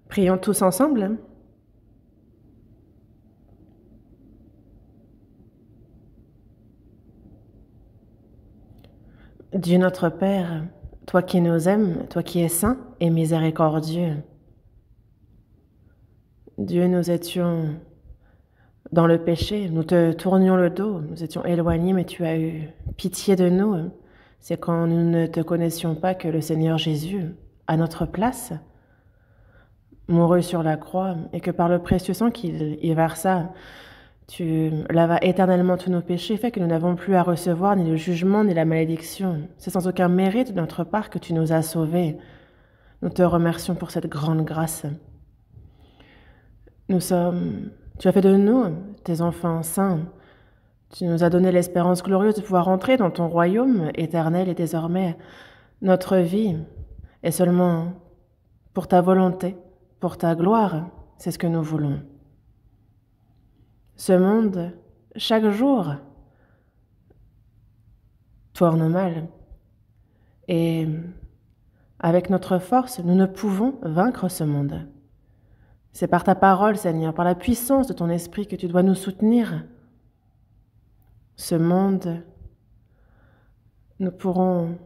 Prions tous ensemble. Dieu notre Père, toi qui nous aimes, toi qui es saint et miséricordieux. Dieu, nous étions dans le péché, nous te tournions le dos, nous étions éloignés, mais tu as eu pitié de nous. C'est quand nous ne te connaissions pas que le Seigneur Jésus, à notre place, mourut sur la croix et que par le précieux sang qu'il y versa, tu lavas éternellement tous nos péchés, fait que nous n'avons plus à recevoir ni le jugement ni la malédiction. C'est sans aucun mérite de notre part que tu nous as sauvés. Nous te remercions pour cette grande grâce. Tu as fait de nous tes enfants saints. Tu nous as donné l'espérance glorieuse de pouvoir entrer dans ton royaume éternel et désormais notre vie est seulement pour ta volonté, pour ta gloire. C'est ce que nous voulons. Ce monde, chaque jour, tourne mal. Et avec notre force, nous ne pouvons vaincre ce monde. C'est par ta parole, Seigneur, par la puissance de ton esprit que tu dois nous soutenir. Ce monde, nous pourrons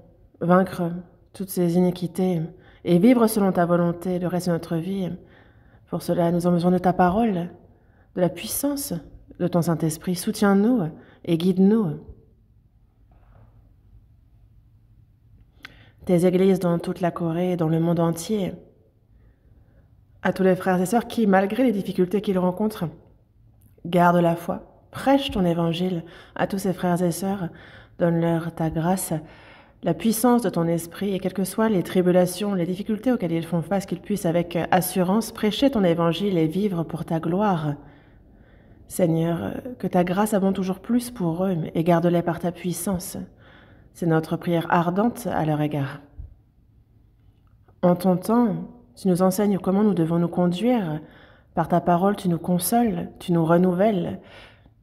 vaincre toutes ces iniquités et vivre selon ta volonté le reste de notre vie. Pour cela, nous avons besoin de ta parole, de la puissance de ton Saint-Esprit. Soutiens-nous et guide-nous. Tes églises dans toute la Corée et dans le monde entier, à tous les frères et sœurs qui, malgré les difficultés qu'ils rencontrent, gardent la foi, prêche ton évangile à tous ces frères et sœurs, donne-leur ta grâce, la puissance de ton esprit, et quelles que soient les tribulations, les difficultés auxquelles ils font face, qu'ils puissent avec assurance prêcher ton évangile et vivre pour ta gloire. Seigneur, que ta grâce abonde toujours plus pour eux et garde-les par ta puissance. C'est notre prière ardente à leur égard. En ton temps, tu nous enseignes comment nous devons nous conduire. Par ta parole, tu nous consoles, tu nous renouvelles.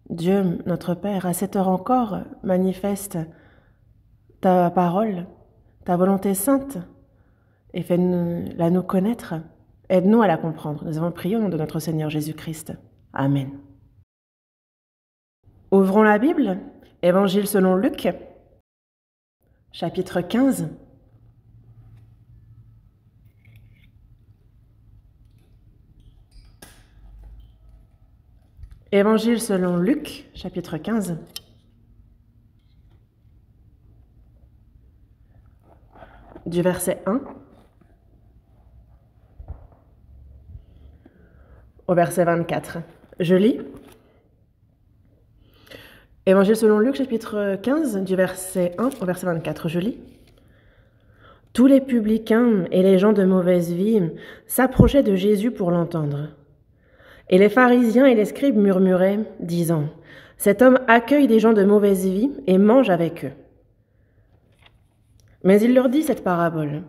Dieu, notre Père, à cette heure encore, manifeste ta parole, ta volonté sainte, et fais-la nous connaître. Aide-nous à la comprendre. Nous avons prié au nom de notre Seigneur Jésus-Christ. Amen. Ouvrons la Bible, Évangile selon Luc, chapitre 15. Évangile selon Luc, chapitre 15. Du verset 1 au verset 24. Je lis. Évangile selon Luc, chapitre 15, du verset 1 au verset 24. Je lis. Tous les publicains et les gens de mauvaise vie s'approchaient de Jésus pour l'entendre. Et les pharisiens et les scribes murmuraient, disant, « Cet homme accueille des gens de mauvaise vie et mange avec eux. » Mais il leur dit cette parabole.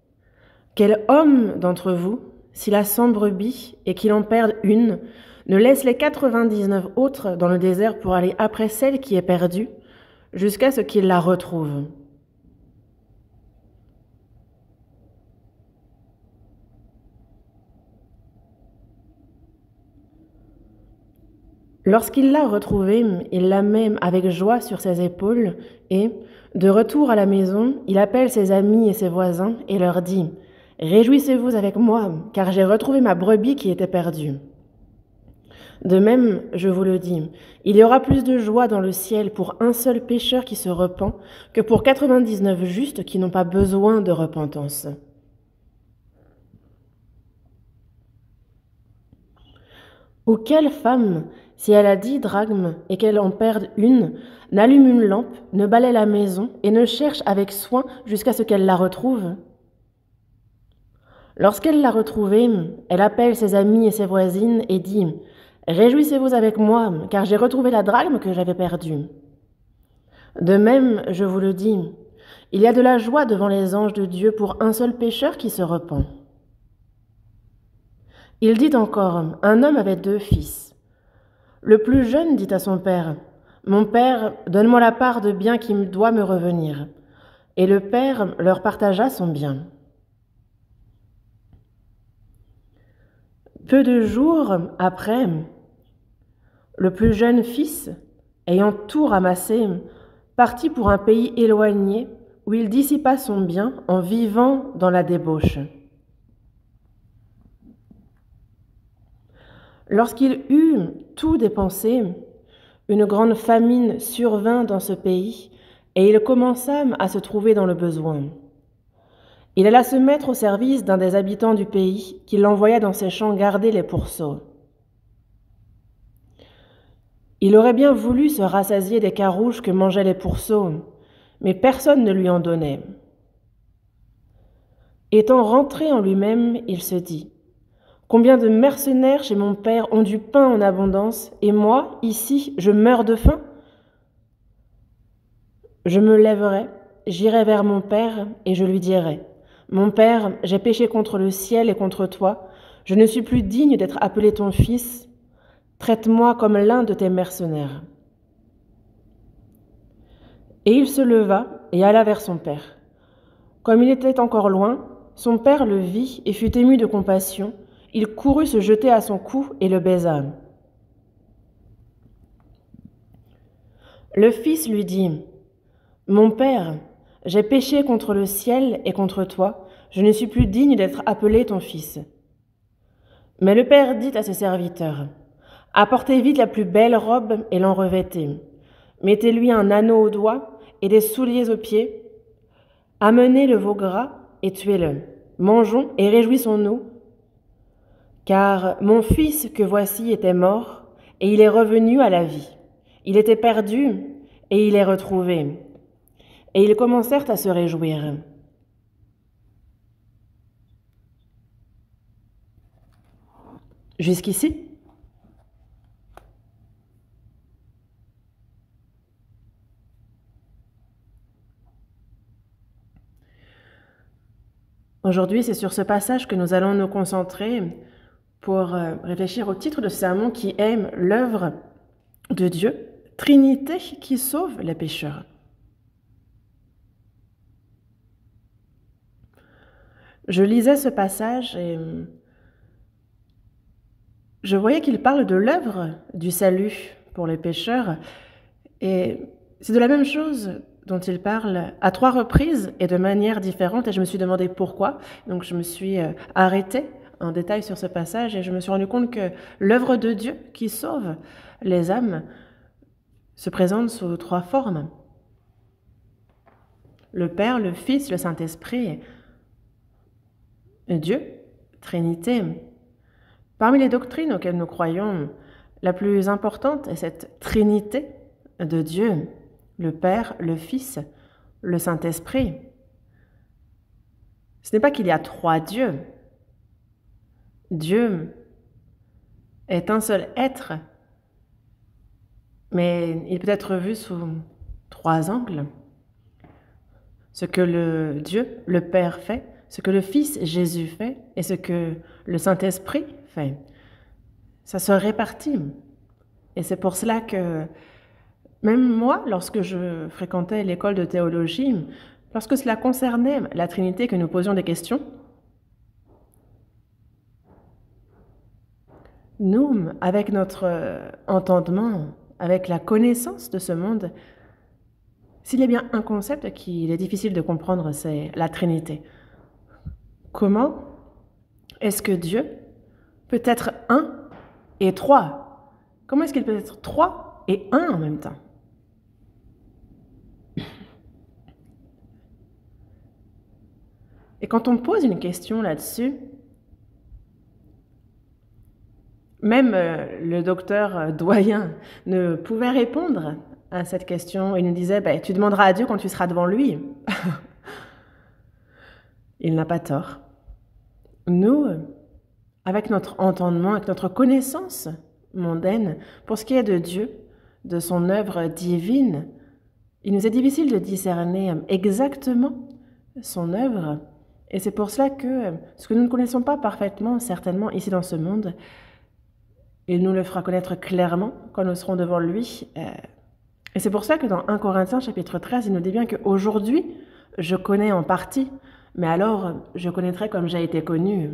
« Quel homme d'entre vous, s'il a 100 brebis et qu'il en perde une, ne laisse les 99 autres dans le désert pour aller après celle qui est perdue, jusqu'à ce qu'il la retrouve. » Lorsqu'il l'a retrouvée, il la met avec joie sur ses épaules et, de retour à la maison, il appelle ses amis et ses voisins et leur dit « Réjouissez-vous avec moi, car j'ai retrouvé ma brebis qui était perdue. » De même, je vous le dis, il y aura plus de joie dans le ciel pour un seul pécheur qui se repent que pour 99 justes qui n'ont pas besoin de repentance. Ou quelle femme, si elle a 10 drachmes et qu'elle en perde une, n'allume une lampe, ne balaie la maison et ne cherche avec soin jusqu'à ce qu'elle la retrouve? Lorsqu'elle l'a retrouvée, elle appelle ses amis et ses voisines et dit « Réjouissez-vous avec moi, car j'ai retrouvé la drachme que j'avais perdue. » De même, je vous le dis, il y a de la joie devant les anges de Dieu pour un seul pécheur qui se repent. Il dit encore, un homme avait 2 fils. Le plus jeune dit à son père, « Mon père, donne-moi la part de bien qui doit me revenir. » Et le père leur partagea son bien. Peu de jours après, le plus jeune fils, ayant tout ramassé, partit pour un pays éloigné où il dissipa son bien en vivant dans la débauche. Lorsqu'il eut tout dépensé, une grande famine survint dans ce pays et il commença à se trouver dans le besoin. Il alla se mettre au service d'un des habitants du pays qui l'envoya dans ses champs garder les pourceaux. Il aurait bien voulu se rassasier des carouges que mangeaient les pourceaux, mais personne ne lui en donnait. Étant rentré en lui-même, il se dit : combien de mercenaires chez mon père ont du pain en abondance, et moi, ici, je meurs de faim ? Je me lèverai, j'irai vers mon père, et je lui dirai : mon père, j'ai péché contre le ciel et contre toi, je ne suis plus digne d'être appelé ton fils, traite-moi comme l'un de tes mercenaires. Et il se leva et alla vers son père. Comme il était encore loin, son père le vit et fut ému de compassion. Il courut se jeter à son cou et le baisa. Le fils lui dit : mon père, j'ai péché contre le ciel et contre toi, je ne suis plus digne d'être appelé ton fils. Mais le père dit à ses serviteurs : apportez vite la plus belle robe et l'en revêtez. Mettez-lui un anneau au doigt et des souliers aux pieds. Amenez le veau gras et tuez-le. Mangeons et réjouissons-nous. Car mon fils que voici était mort et il est revenu à la vie. Il était perdu et il est retrouvé. Et ils commencèrent à se réjouir. Jusqu'ici ? Aujourd'hui, c'est sur ce passage que nous allons nous concentrer pour réfléchir au titre de ce sermon qui aime l'œuvre de Dieu, Trinité qui sauve les pécheurs. Je lisais ce passage et je voyais qu'il parle de l'œuvre du salut pour les pécheurs et c'est de la même chose dont il parle à 3 reprises et de manière différente, et je me suis demandé pourquoi. Donc je me suis arrêtée en détail sur ce passage et je me suis rendu compte que l'œuvre de Dieu qui sauve les âmes se présente sous 3 formes. Le Père, le Fils, le Saint-Esprit. Dieu, Trinité. Parmi les doctrines auxquelles nous croyons, la plus importante est cette Trinité de Dieu, le Père, le Fils, le Saint-Esprit. Ce n'est pas qu'il y a 3 dieux. Dieu est un seul être, mais il peut être vu sous 3 angles. Ce que le Dieu, le Père fait, ce que le Fils Jésus fait et ce que le Saint-Esprit fait. Ça se répartit. Et c'est pour cela que même moi, lorsque je fréquentais l'école de théologie, lorsque cela concernait la Trinité, que nous posions des questions, nous, avec notre entendement, avec la connaissance de ce monde, s'il y a bien un concept qu'il est difficile de comprendre, c'est la Trinité. Comment est-ce que Dieu peut être 1 et 3 ? Comment est-ce qu'il peut être 3 et 1 en même temps ? Et quand on pose une question là-dessus, même le docteur doyen ne pouvait répondre à cette question. Il nous disait « tu demanderas à Dieu quand tu seras devant lui ». Il n'a pas tort. Nous, avec notre entendement, avec notre connaissance mondaine, pour ce qui est de Dieu, de son œuvre divine, il nous est difficile de discerner exactement son œuvre. Et c'est pour cela que ce que nous ne connaissons pas parfaitement, certainement ici dans ce monde, il nous le fera connaître clairement quand nous serons devant lui. Et c'est pour ça que dans 1 Corinthiens chapitre 13, il nous dit bien qu'aujourd'hui, je connais en partie, mais alors je connaîtrai comme j'ai été connu.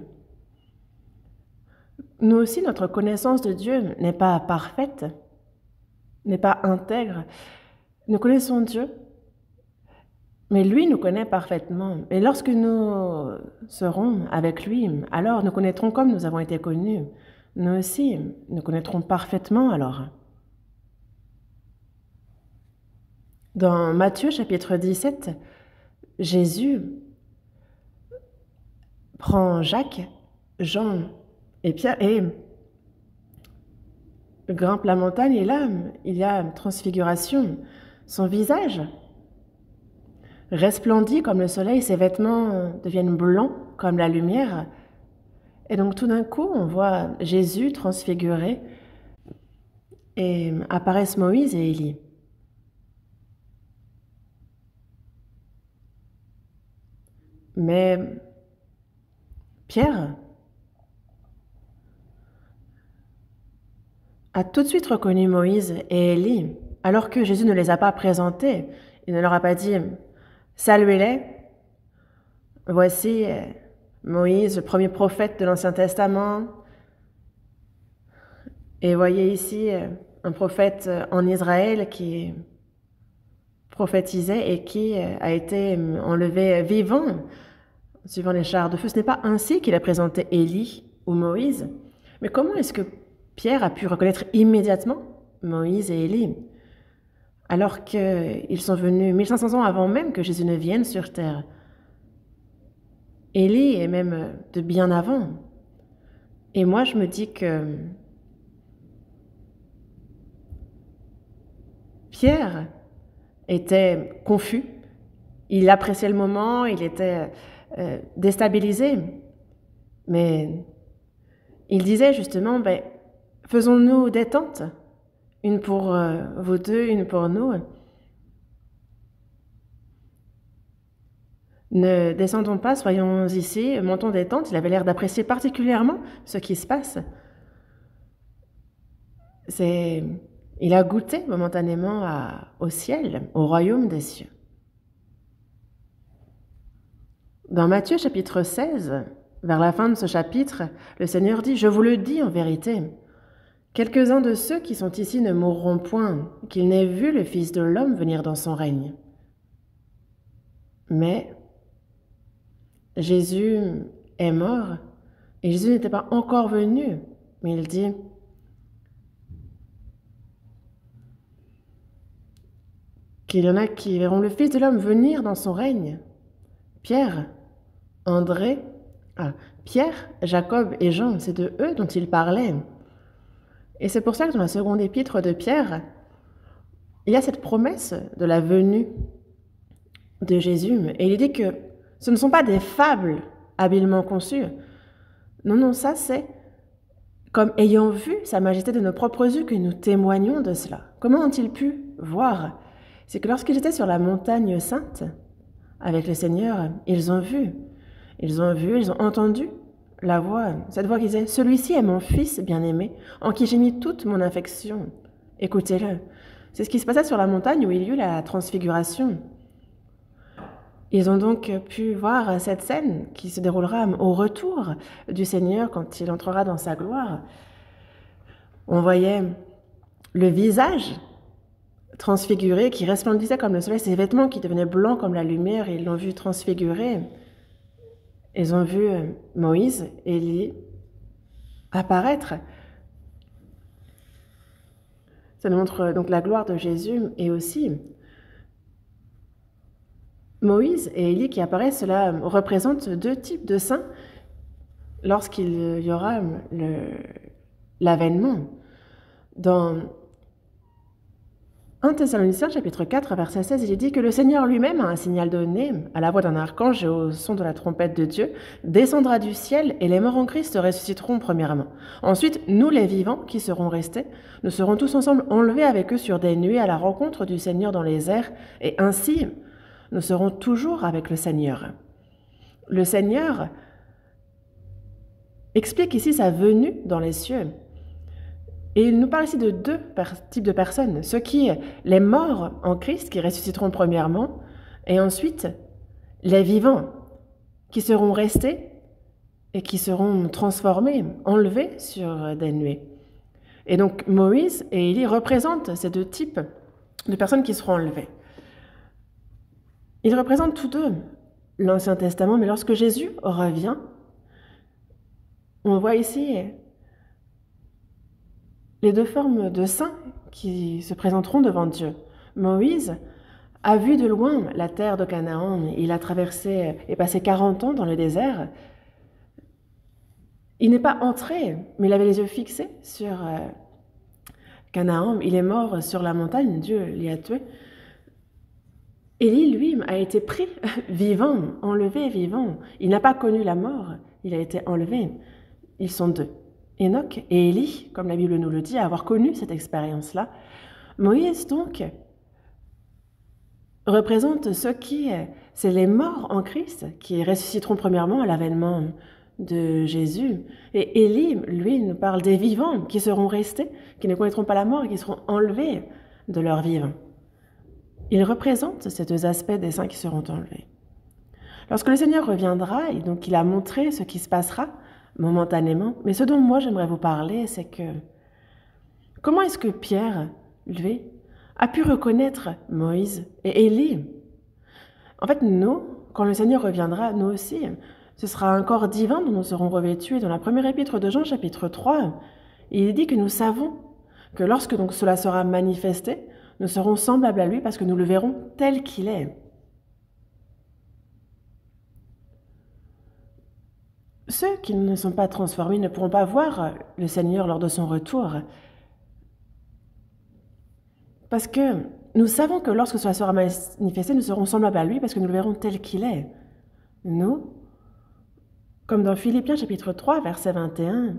Nous aussi, notre connaissance de Dieu n'est pas parfaite, n'est pas intègre. Nous connaissons Dieu, mais lui nous connaît parfaitement. Et lorsque nous serons avec lui, alors nous connaîtrons comme nous avons été connus. Nous aussi, nous connaîtrons parfaitement alors. Dans Matthieu chapitre 17, Jésus prend Jacques, Jean et Pierre et grimpe la montagne et là, il y a transfiguration. Son visage resplendit comme le soleil, ses vêtements deviennent blancs comme la lumière. Et donc tout d'un coup, on voit Jésus transfiguré et apparaissent Moïse et Élie. Mais Pierre a tout de suite reconnu Moïse et Élie, alors que Jésus ne les a pas présentés. Il ne leur a pas dit « Saluez-les, voici Moïse, le premier prophète de l'Ancien Testament, et voyez ici un prophète en Israël qui prophétisait et qui a été enlevé vivant suivant les chars de feu. Ce n'est pas ainsi qu'il a présenté Élie ou Moïse. Mais comment est-ce que Pierre a pu reconnaître immédiatement Moïse et Élie, alors qu'ils sont venus 1500 ans avant même que Jésus ne vienne sur terre? Élie est même de bien avant. Et moi, je me dis que Pierre était confus, il appréciait le moment, il était déstabilisé, mais il disait justement, faisons-nous des tentes, une pour vous deux, une pour nous. Ne descendons pas, soyons ici, montons des tentes. Il avait l'air d'apprécier particulièrement ce qui se passe. Il a goûté momentanément au ciel, au royaume des cieux. Dans Matthieu chapitre 16, vers la fin de ce chapitre, le Seigneur dit « Je vous le dis en vérité, quelques-uns de ceux qui sont ici ne mourront point, qu'ils n'aient vu le Fils de l'homme venir dans son règne. » Mais Jésus est mort et Jésus n'était pas encore venu, mais il dit qu'il y en a qui verront le Fils de l'homme venir dans son règne. Pierre, Jacob et Jean, c'est de eux dont il parlait. Et c'est pour ça que dans la seconde épître de Pierre, il y a cette promesse de la venue de Jésus. Et il dit que ce ne sont pas des fables habilement conçues. Non, ça c'est comme ayant vu sa majesté de nos propres yeux que nous témoignons de cela. Comment ont-ils pu voir? C'est que lorsqu'ils étaient sur la montagne sainte, avec le Seigneur, ils ont entendu la voix, cette voix qui disait « Celui-ci est mon Fils bien-aimé, en qui j'ai mis toute mon affection. Écoutez-le. » C'est ce qui se passait sur la montagne où il y eut la transfiguration. Ils ont donc pu voir cette scène qui se déroulera au retour du Seigneur quand il entrera dans sa gloire. On voyait le visage transfiguré qui resplendissait comme le soleil, ses vêtements qui devenaient blancs comme la lumière, et ils l'ont vu transfiguré. Ils ont vu Moïse, Élie apparaître. Ça nous montre donc la gloire de Jésus, et aussi Moïse et Élie qui apparaissent, cela représente deux types de saints lorsqu'il y aura l'avènement. Dans 1 Thessaloniciens chapitre 4, verset 16, il est dit que le Seigneur lui-même a un signal donné à la voix d'un archange et au son de la trompette de Dieu, descendra du ciel et les morts en Christ ressusciteront premièrement. Ensuite, nous les vivants qui serons restés, nous serons tous ensemble enlevés avec eux sur des nuées à la rencontre du Seigneur dans les airs, et ainsi nous serons toujours avec le Seigneur. Le Seigneur explique ici sa venue dans les cieux. Et il nous parle ici de deux types de personnes. Ceux qui, les morts en Christ, qui ressusciteront premièrement, et ensuite les vivants, qui seront restés et qui seront transformés, enlevés sur des nuées. Et donc Moïse et Élie représentent ces deux types de personnes qui seront enlevées. Ils représentent tous deux l'Ancien Testament, mais lorsque Jésus revient, on voit ici les deux formes de saints qui se présenteront devant Dieu. Moïse a vu de loin la terre de Canaan. Il a traversé et passé 40 ans dans le désert. Il n'est pas entré, mais il avait les yeux fixés sur Canaan. Il est mort sur la montagne, Dieu l'y a tué. Élie, lui, a été pris vivant, enlevé vivant. Il n'a pas connu la mort, il a été enlevé. Ils sont deux. Enoch et Élie, comme la Bible nous le dit, à avoir connu cette expérience-là. Moïse, donc, représente ceux qui, c'est les morts en Christ, qui ressusciteront premièrement à l'avènement de Jésus. Et Élie, lui, nous parle des vivants qui seront restés, qui ne connaîtront pas la mort et qui seront enlevés de leur vivant. Il représente ces deux aspects des saints qui seront enlevés. Lorsque le Seigneur reviendra, et donc il a montré ce qui se passera momentanément, mais ce dont moi j'aimerais vous parler, c'est que comment est-ce que Pierre, lui, a pu reconnaître Moïse et Élie? En fait, nous, quand le Seigneur reviendra, nous aussi, ce sera un corps divin dont nous serons revêtus. Dans la première épître de Jean, chapitre 3, il dit que nous savons que lorsque donc cela sera manifesté, nous serons semblables à lui parce que nous le verrons tel qu'il est. Ceux qui ne sont pas transformés ne pourront pas voir le Seigneur lors de son retour. Parce que nous savons que lorsque cela sera manifesté, nous serons semblables à lui parce que nous le verrons tel qu'il est. Nous, comme dans Philippiens chapitre 3, verset 21,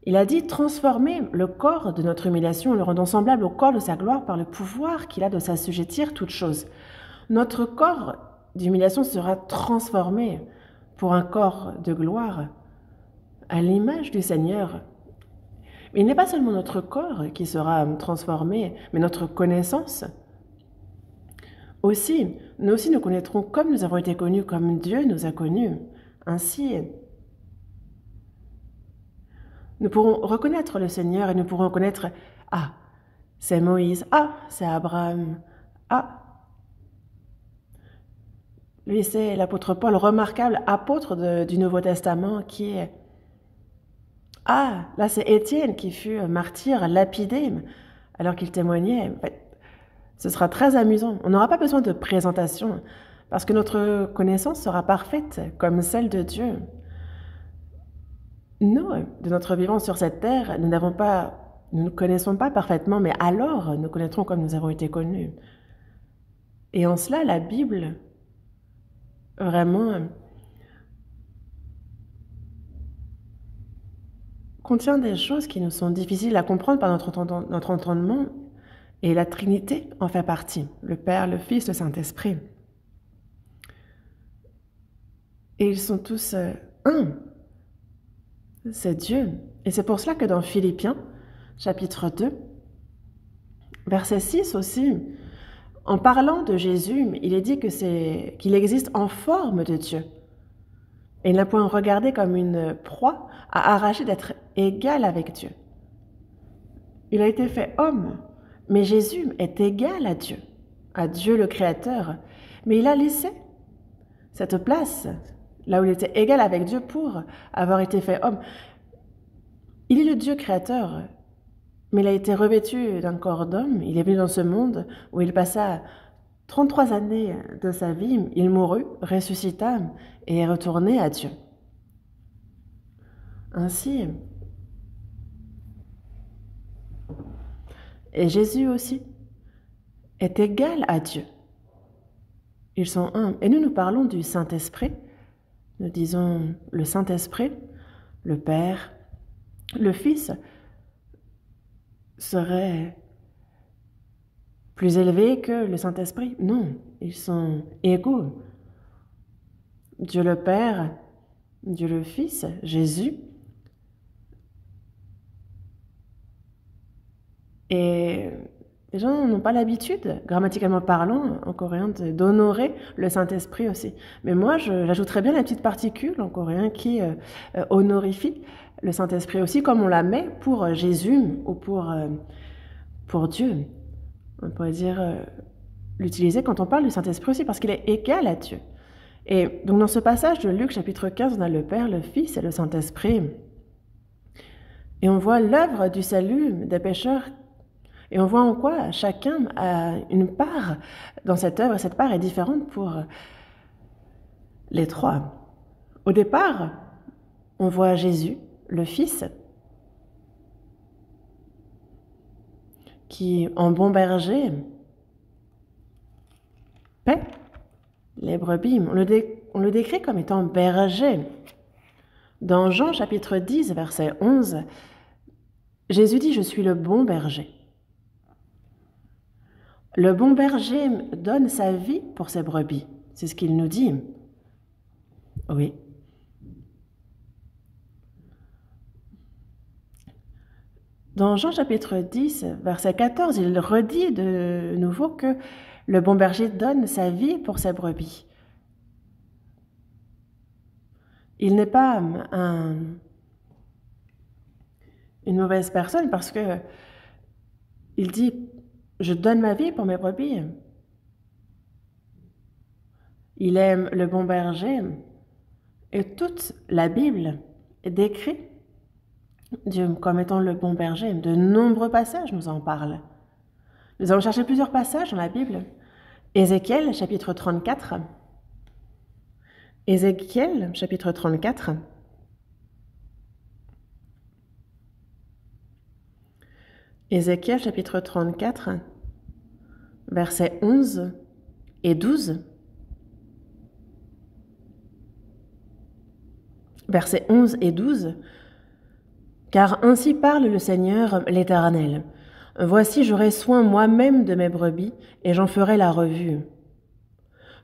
il a dit « Transformer le corps de notre humiliation en le rendant semblable au corps de sa gloire par le pouvoir qu'il a de s'assujettir toutes choses. » Notre corps d'humiliation sera transformé pour un corps de gloire à l'image du Seigneur. Mais il n'est pas seulement notre corps qui sera transformé, mais notre connaissance. Aussi, nous connaîtrons comme nous avons été connus, comme Dieu nous a connus. Ainsi, nous pourrons reconnaître le Seigneur et nous pourrons reconnaître « Ah, c'est Moïse. Ah, c'est Abraham. Ah, lui, c'est l'apôtre Paul, remarquable apôtre du Nouveau Testament qui est... Ah, là, c'est Étienne qui fut martyr, lapidé, alors qu'il témoignait. En fait, ce sera très amusant. On n'aura pas besoin de présentation parce que notre connaissance sera parfaite comme celle de Dieu. Nous, de notre vivant sur cette terre, nous ne connaissons pas parfaitement, mais alors nous connaîtrons comme nous avons été connus. Et en cela, la Bible, vraiment, contient des choses qui nous sont difficiles à comprendre par notre entendement, et la Trinité en fait partie, le Père, le Fils, le Saint-Esprit. Et ils sont tous un. C'est Dieu. Et c'est pour cela que dans Philippiens, chapitre 2, verset 6 aussi, en parlant de Jésus, il est dit qu'il existe en forme de Dieu. Et il n'a point regardé comme une proie à arracher d'être égal avec Dieu. Il a été fait homme, mais Jésus est égal à Dieu le Créateur. Mais il a laissé cette place, là où il était égal avec Dieu pour avoir été fait homme. Il est le Dieu créateur, mais il a été revêtu d'un corps d'homme. Il est venu dans ce monde où il passa 33 années de sa vie. Il mourut, ressuscita et est retourné à Dieu. Ainsi, et Jésus aussi est égal à Dieu. Ils sont un. Et nous parlons du Saint-Esprit. Nous disons le Saint-Esprit, le Père, le Fils serait plus élevé que le Saint-Esprit. Non, ils sont égaux. Dieu le Père, Dieu le Fils, Jésus est Les gens n'ont pas l'habitude, grammaticalement parlant, en coréen, d'honorer le Saint-Esprit aussi. Mais moi, j'ajouterais bien la petite particule en coréen qui honorifie le Saint-Esprit aussi, comme on la met pour Jésus ou pour Dieu. On pourrait dire l'utiliser quand on parle du Saint-Esprit aussi, parce qu'il est égal à Dieu. Et donc dans ce passage de Luc chapitre 15, on a le Père, le Fils et le Saint-Esprit. Et on voit l'œuvre du salut des pécheurs. Et on voit en quoi chacun a une part dans cette œuvre, et cette part est différente pour les trois. Au départ, on voit Jésus, le Fils, qui, en bon berger, paie les brebis. On le décrit comme étant berger. Dans Jean chapitre 10, verset 11, Jésus dit « Je suis le bon berger ». Le bon berger donne sa vie pour ses brebis. C'est ce qu'il nous dit. Oui. Dans Jean chapitre 10, verset 14, il redit de nouveau que le bon berger donne sa vie pour ses brebis. Il n'est pas une mauvaise personne parce que il dit « Je donne ma vie pour mes brebis ». Il aime le bon berger et toute la Bible décrit Dieu comme étant le bon berger. De nombreux passages nous en parlent. Nous allons chercher plusieurs passages dans la Bible. Ézéchiel, chapitre 34. Ézéchiel, chapitre 34. Ézéchiel, chapitre 34, versets 11 et 12. Versets 11 et 12. Car ainsi parle le Seigneur l'Éternel. Voici, j'aurai soin moi-même de mes brebis, et j'en ferai la revue.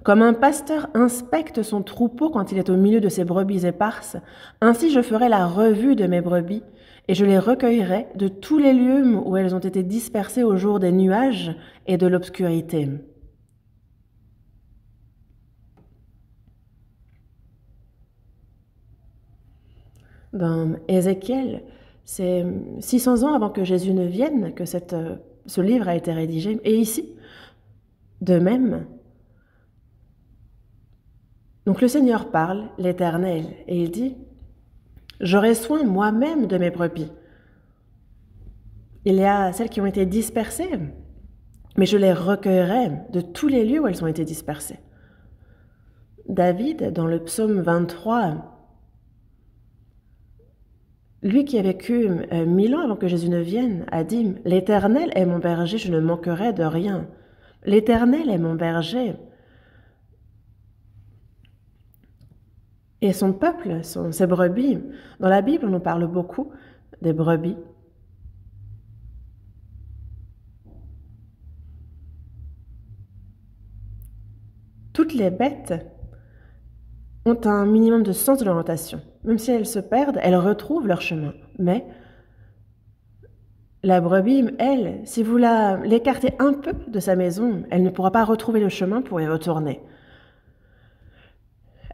Comme un pasteur inspecte son troupeau quand il est au milieu de ses brebis éparses, ainsi je ferai la revue de mes brebis, et je les recueillerai de tous les lieux où elles ont été dispersées au jour des nuages et de l'obscurité. Dans Ézéchiel, c'est 600 ans avant que Jésus ne vienne que ce livre a été rédigé. Et ici, de même, donc le Seigneur parle, l'Éternel, et il dit « J'aurai soin moi-même de mes brebis. Il y a celles qui ont été dispersées, mais je les recueillerai de tous les lieux où elles ont été dispersées. » David, dans le psaume 23, lui qui a vécu 1000 ans avant que Jésus ne vienne, a dit « L'Éternel est mon berger, je ne manquerai de rien. L'Éternel est mon berger. » Et son peuple, ses brebis. Dans la Bible, on nous parle beaucoup des brebis. Toutes les bêtes ont un minimum de sens de l'orientation. Même si elles se perdent, elles retrouvent leur chemin. Mais la brebis, elle, si vous l'écartez un peu de sa maison, elle ne pourra pas retrouver le chemin pour y retourner.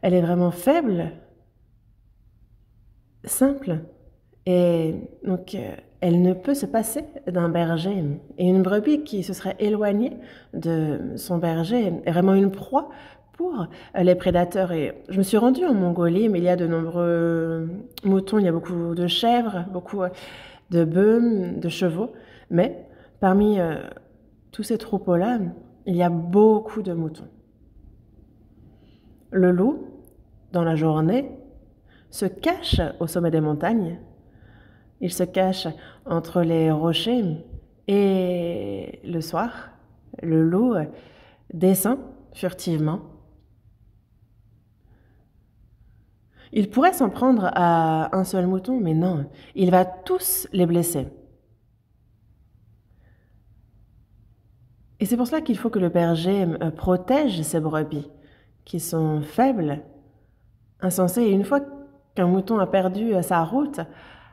Elle est vraiment faible, simple, et donc elle ne peut se passer d'un berger. Et une brebis qui se serait éloignée de son berger est vraiment une proie pour les prédateurs. Et je me suis rendue en Mongolie, mais il y a de nombreux moutons, il y a beaucoup de chèvres, beaucoup de bœufs, de chevaux, mais parmi tous ces troupeaux-là, il y a beaucoup de moutons. Le loup, dans la journée, se cache au sommet des montagnes. Il se cache entre les rochers et le soir, le loup descend furtivement. Il pourrait s'en prendre à un seul mouton, mais non, il va tous les blesser. Et c'est pour cela qu'il faut que le berger protège ses brebis, qui sont faibles, insensés. Et une fois qu'un mouton a perdu sa route,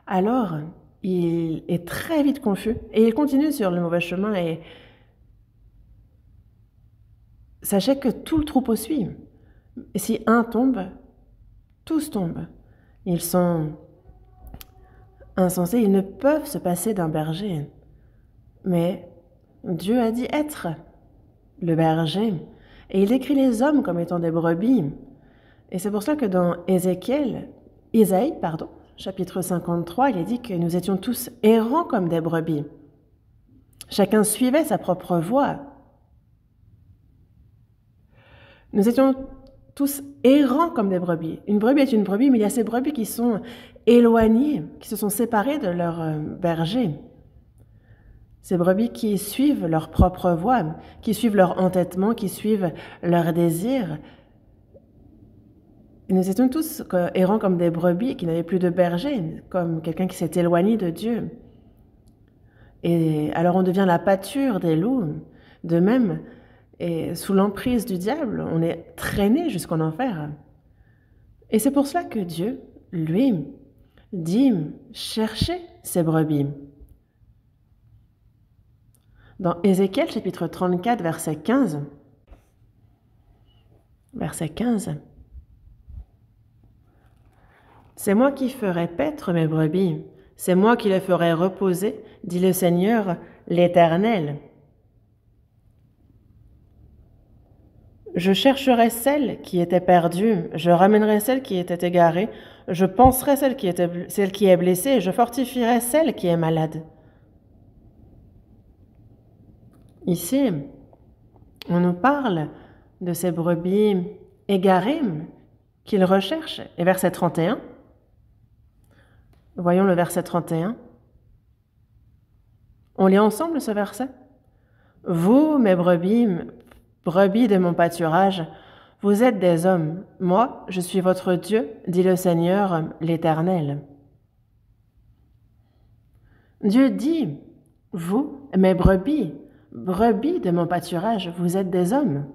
alors il est très vite confus et il continue sur le mauvais chemin et sachez que tout le troupeau suit. Et si un tombe, tous tombent. Ils sont insensés, ils ne peuvent se passer d'un berger. Mais Dieu a dit être le berger, et il décrit les hommes comme étant des brebis. Et c'est pour cela que dans Isaïe, chapitre 53, il est dit que nous étions tous errants comme des brebis. Chacun suivait sa propre voie. Nous étions tous errants comme des brebis. Une brebis est une brebis, mais il y a ces brebis qui sont éloignées, qui se sont séparées de leur berger. Ces brebis qui suivent leur propre voie, qui suivent leur entêtement, qui suivent leurs désirs. Et nous étions tous errants comme des brebis qui n'avaient plus de berger, comme quelqu'un qui s'est éloigné de Dieu. Et alors on devient la pâture des loups. De même, et sous l'emprise du diable, on est traîné jusqu'en enfer. Et c'est pour cela que Dieu, lui, dit « cherchez ces brebis ». Dans Ézéchiel, chapitre 34, verset 15, « C'est moi qui ferai paître mes brebis, c'est moi qui les ferai reposer, dit le Seigneur, l'Éternel. Je chercherai celle qui était perdue, je ramènerai celle qui était égarée, je panserai celle qui est blessée, et je fortifierai celle qui est malade. » Ici, on nous parle de ces brebis égarées qu'il recherche. Et verset 31, voyons le verset 31. On lit ensemble ce verset. « Vous, mes brebis, brebis de mon pâturage, vous êtes des hommes. Moi, je suis votre Dieu, dit le Seigneur, l'Éternel. » Dieu dit, « Vous, mes brebis, brebis de mon pâturage, vous êtes des hommes. »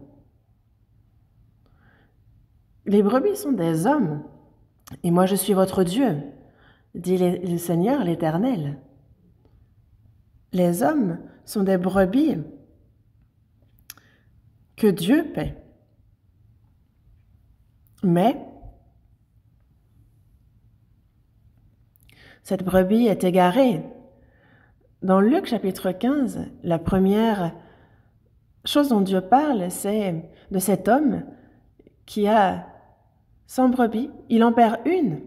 Les brebis sont des hommes, et moi je suis votre Dieu, dit le Seigneur l'Éternel. Les hommes sont des brebis que Dieu paie. Mais cette brebis est égarée. Dans Luc chapitre 15, la première chose dont Dieu parle, c'est de cet homme qui a 100 brebis, il en perd une.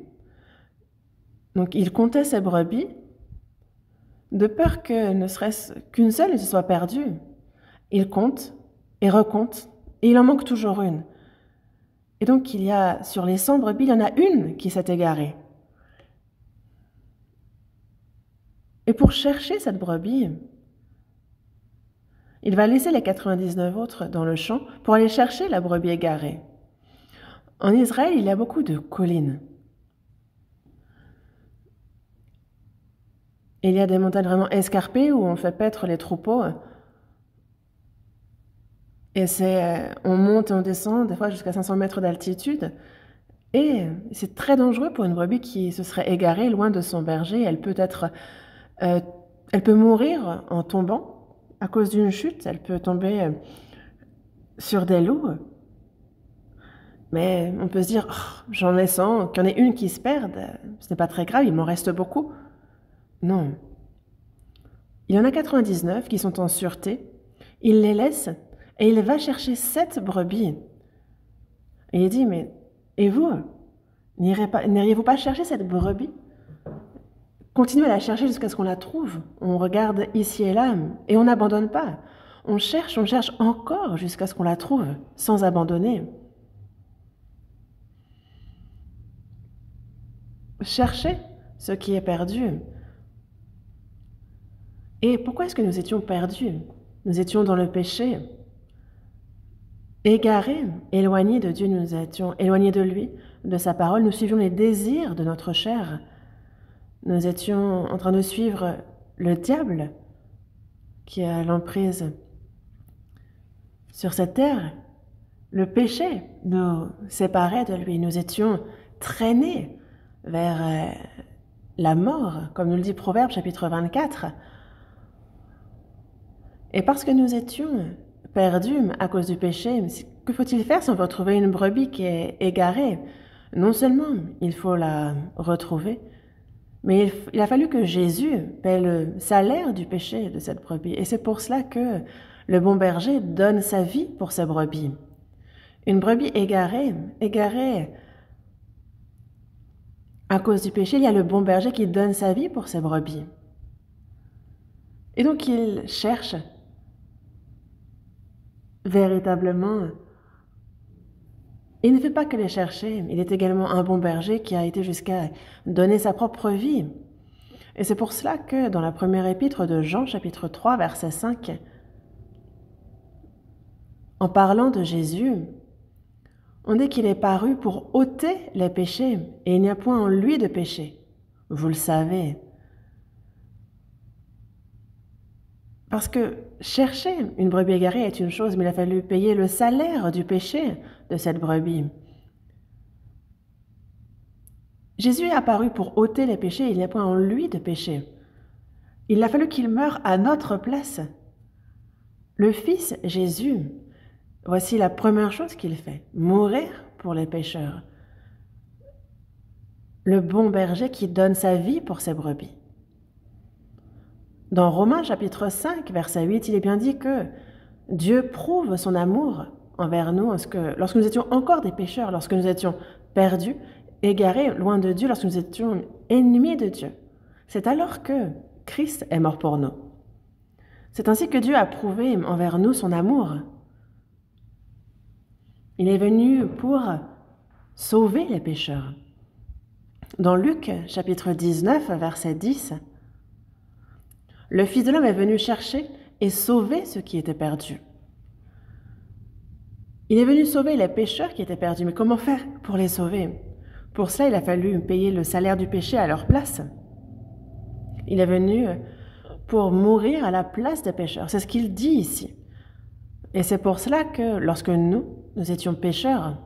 Donc il comptait ses brebis, de peur que ne serait-ce qu'une seule ne se soit perdue. Il compte et recompte, et il en manque toujours une. Et donc il y a, sur les 100 brebis, il y en a une qui s'est égarée. Et pour chercher cette brebis, il va laisser les 99 autres dans le champ pour aller chercher la brebis égarée. En Israël, il y a beaucoup de collines. Il y a des montagnes vraiment escarpées où on fait paître les troupeaux. Et on monte et on descend, des fois jusqu'à 500 mètres d'altitude. Et c'est très dangereux pour une brebis qui se serait égarée loin de son berger. Elle peut mourir en tombant à cause d'une chute. Elle peut tomber sur des loups. Mais on peut se dire, oh, j'en ai 100, qu'il y en ait une qui se perde, ce n'est pas très grave, il m'en reste beaucoup. Non. Il y en a 99 qui sont en sûreté. Il les laisse et il va chercher 7 brebis. Et il dit, mais et vous, n'iriez-vous pas chercher cette brebis? Continuez à la chercher jusqu'à ce qu'on la trouve. On regarde ici et là et on n'abandonne pas. On cherche encore jusqu'à ce qu'on la trouve, sans abandonner. Cherchez ce qui est perdu. Et pourquoi est-ce que nous étions perdus? Nous étions dans le péché, égarés, éloignés de Dieu, nous étions éloignés de lui, de sa parole, nous suivions les désirs de notre chair. Nous étions en train de suivre le diable qui a l'emprise sur cette terre. Le péché nous séparait de lui, nous étions traînés vers la mort, comme nous le dit Proverbe chapitre 24. Et parce que nous étions perdu à cause du péché, que faut-il faire si on veut retrouver une brebis qui est égarée? Non seulement il faut la retrouver, mais il a fallu que Jésus paie le salaire du péché de cette brebis. Et c'est pour cela que le bon berger donne sa vie pour sa brebis. Une brebis égarée à cause du péché, il y a le bon berger qui donne sa vie pour ses brebis. Et donc il cherche véritablement. Il ne fait pas que les chercher, il est également un bon berger qui a été jusqu'à donner sa propre vie. Et c'est pour cela que dans la première épître de Jean, chapitre 3, verset 5, en parlant de Jésus, on dit qu'il est paru pour ôter les péchés, et il n'y a point en lui de péché. Vous le savez. Parce que chercher une brebis égarée est une chose, mais il a fallu payer le salaire du péché de cette brebis. Jésus est apparu pour ôter les péchés, il n'y a point en lui de péché. Il a fallu qu'il meure à notre place. Le Fils Jésus, voici la première chose qu'il fait, mourir pour les pécheurs. Le bon berger qui donne sa vie pour ses brebis. Dans Romains chapitre 5, verset 8, il est bien dit que Dieu prouve son amour envers nous lorsque nous étions encore des pécheurs, lorsque nous étions perdus, égarés, loin de Dieu, lorsque nous étions ennemis de Dieu. C'est alors que Christ est mort pour nous. C'est ainsi que Dieu a prouvé envers nous son amour. Il est venu pour sauver les pécheurs. Dans Luc chapitre 19, verset 10, le Fils de l'homme est venu chercher et sauver ceux qui étaient perdus. Il est venu sauver les pécheurs qui étaient perdus, mais comment faire pour les sauver? Pour cela, il a fallu payer le salaire du péché à leur place. Il est venu pour mourir à la place des pécheurs. C'est ce qu'il dit ici. Et c'est pour cela que lorsque nous étions pécheurs,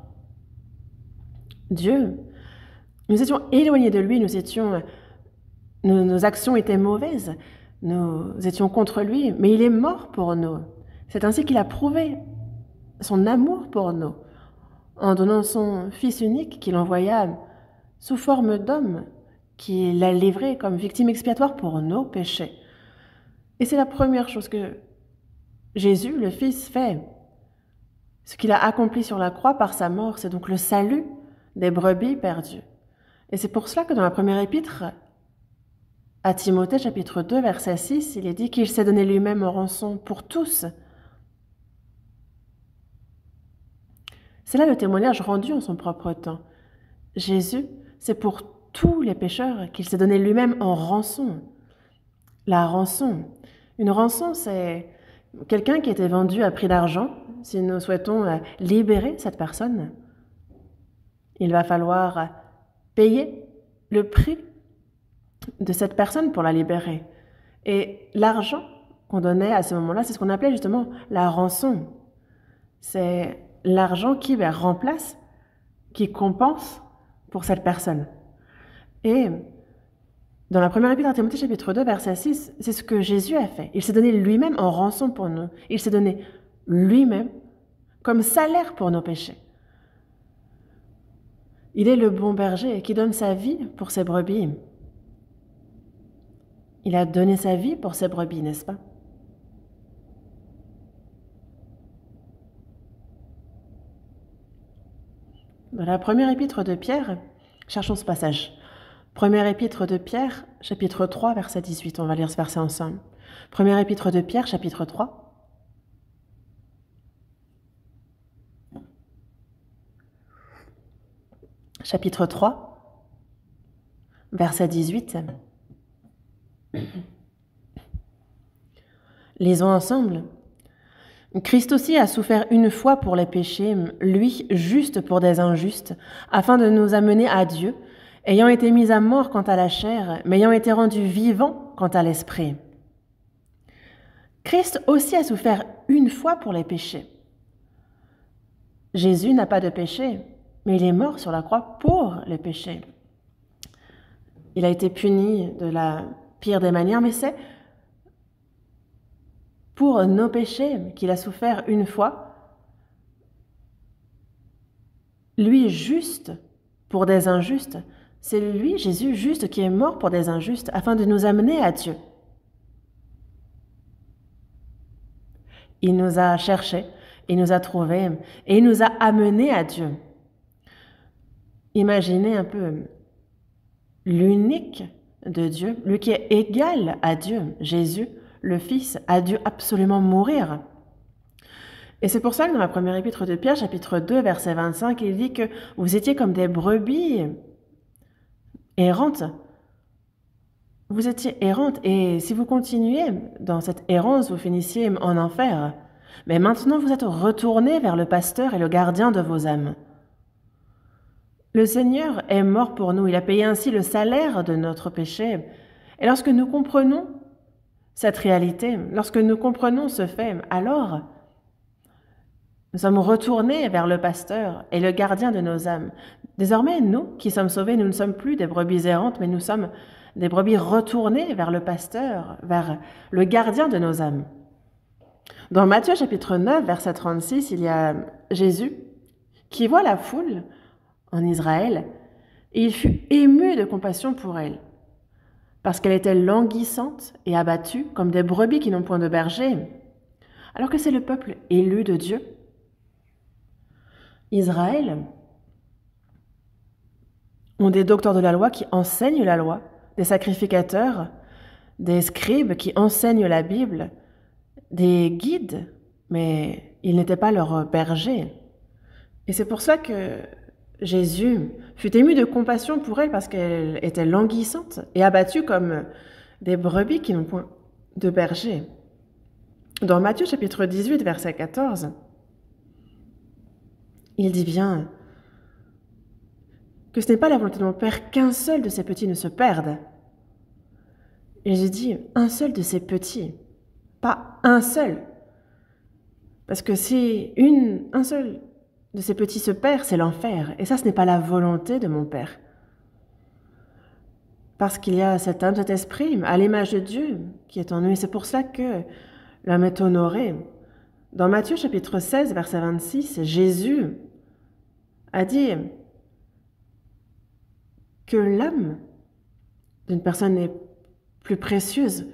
nous étions éloignés de lui, nos actions étaient mauvaises, nous étions contre lui, mais il est mort pour nous. C'est ainsi qu'il a prouvé son amour pour nous, en donnant son Fils unique qu'il envoya sous forme d'homme, qui l'a livré comme victime expiatoire pour nos péchés. Et c'est la première chose que Jésus, le Fils, fait. Ce qu'il a accompli sur la croix par sa mort, c'est donc le salut des brebis perdues. Et c'est pour cela que dans la première épître, à Timothée, chapitre 2, verset 6, il est dit qu'il s'est donné lui-même en rançon pour tous. C'est là le témoignage rendu en son propre temps. Jésus, c'est pour tous les pécheurs qu'il s'est donné lui-même en rançon. La rançon. Une rançon, c'est quelqu'un qui était vendu à prix d'argent. Si nous souhaitons libérer cette personne, il va falloir payer le prix de cette personne pour la libérer. Et l'argent qu'on donnait à ce moment-là, c'est ce qu'on appelait justement la rançon. C'est l'argent qui remplace, qui compense pour cette personne. Et dans la première épître à Timothée, chapitre 2, verset 6, c'est ce que Jésus a fait. Il s'est donné lui-même en rançon pour nous. Il s'est donné lui-même comme salaire pour nos péchés. Il est le bon berger qui donne sa vie pour ses brebis. Il a donné sa vie pour ses brebis, n'est-ce pas? Dans la première épître de Pierre, cherchons ce passage. Première épître de Pierre, chapitre 3, verset 18. On va lire ce verset ensemble. Première épître de Pierre, chapitre 3. Chapitre 3, verset 18. Lisons ensemble. Christ aussi a souffert une fois pour les péchés, lui juste pour des injustes, afin de nous amener à Dieu, ayant été mis à mort quant à la chair, mais ayant été rendu vivant quant à l'esprit. Christ aussi a souffert une fois pour les péchés. Jésus n'a pas de péché, mais il est mort sur la croix pour les péchés. Il a été puni de la pire des manières, mais c'est pour nos péchés qu'il a souffert une fois, lui juste pour des injustes, c'est lui, Jésus, juste, qui est mort pour des injustes, afin de nous amener à Dieu. Il nous a cherchés, il nous a trouvés, et il nous a amenés à Dieu. Imaginez un peu l'unique de Dieu, lui qui est égal à Dieu, Jésus, le Fils, a dû absolument mourir. Et c'est pour ça que dans la première épître de Pierre, chapitre 2, verset 25, il dit que vous étiez comme des brebis errantes. Vous étiez errantes, et si vous continuiez dans cette errance, vous finissiez en enfer. Mais maintenant, vous êtes retournés vers le pasteur et le gardien de vos âmes. Le Seigneur est mort pour nous, il a payé ainsi le salaire de notre péché. Et lorsque nous comprenons cette réalité, lorsque nous comprenons ce fait, alors nous sommes retournés vers le pasteur et le gardien de nos âmes. Désormais, nous qui sommes sauvés, nous ne sommes plus des brebis errantes, mais nous sommes des brebis retournées vers le pasteur, vers le gardien de nos âmes. Dans Matthieu chapitre 9, verset 36, il y a Jésus qui voit la foule en Israël, et il fut ému de compassion pour elle, parce qu'elle était languissante et abattue, comme des brebis qui n'ont point de berger, alors que c'est le peuple élu de Dieu. Israël ont des docteurs de la loi qui enseignent la loi, des sacrificateurs, des scribes qui enseignent la Bible, des guides, mais ils n'étaient pas leurs bergers. Et c'est pour ça que Jésus fut ému de compassion pour elle parce qu'elle était languissante et abattue comme des brebis qui n'ont point de berger. Dans Matthieu chapitre 18, verset 14, il dit bien que ce n'est pas la volonté de mon Père qu'un seul de ces petits ne se perde. Et Jésus dit un seul de ces petits, pas un seul. Parce que si un seul de ces petits se perd, c'est l'enfer. Et ça, ce n'est pas la volonté de mon Père. Parce qu'il y a cet âme, cet esprit, à l'image de Dieu, qui est en nous. Et c'est pour ça que l'homme est honoré. Dans Matthieu chapitre 16, verset 26, Jésus a dit que l'âme d'une personne est plus précieuse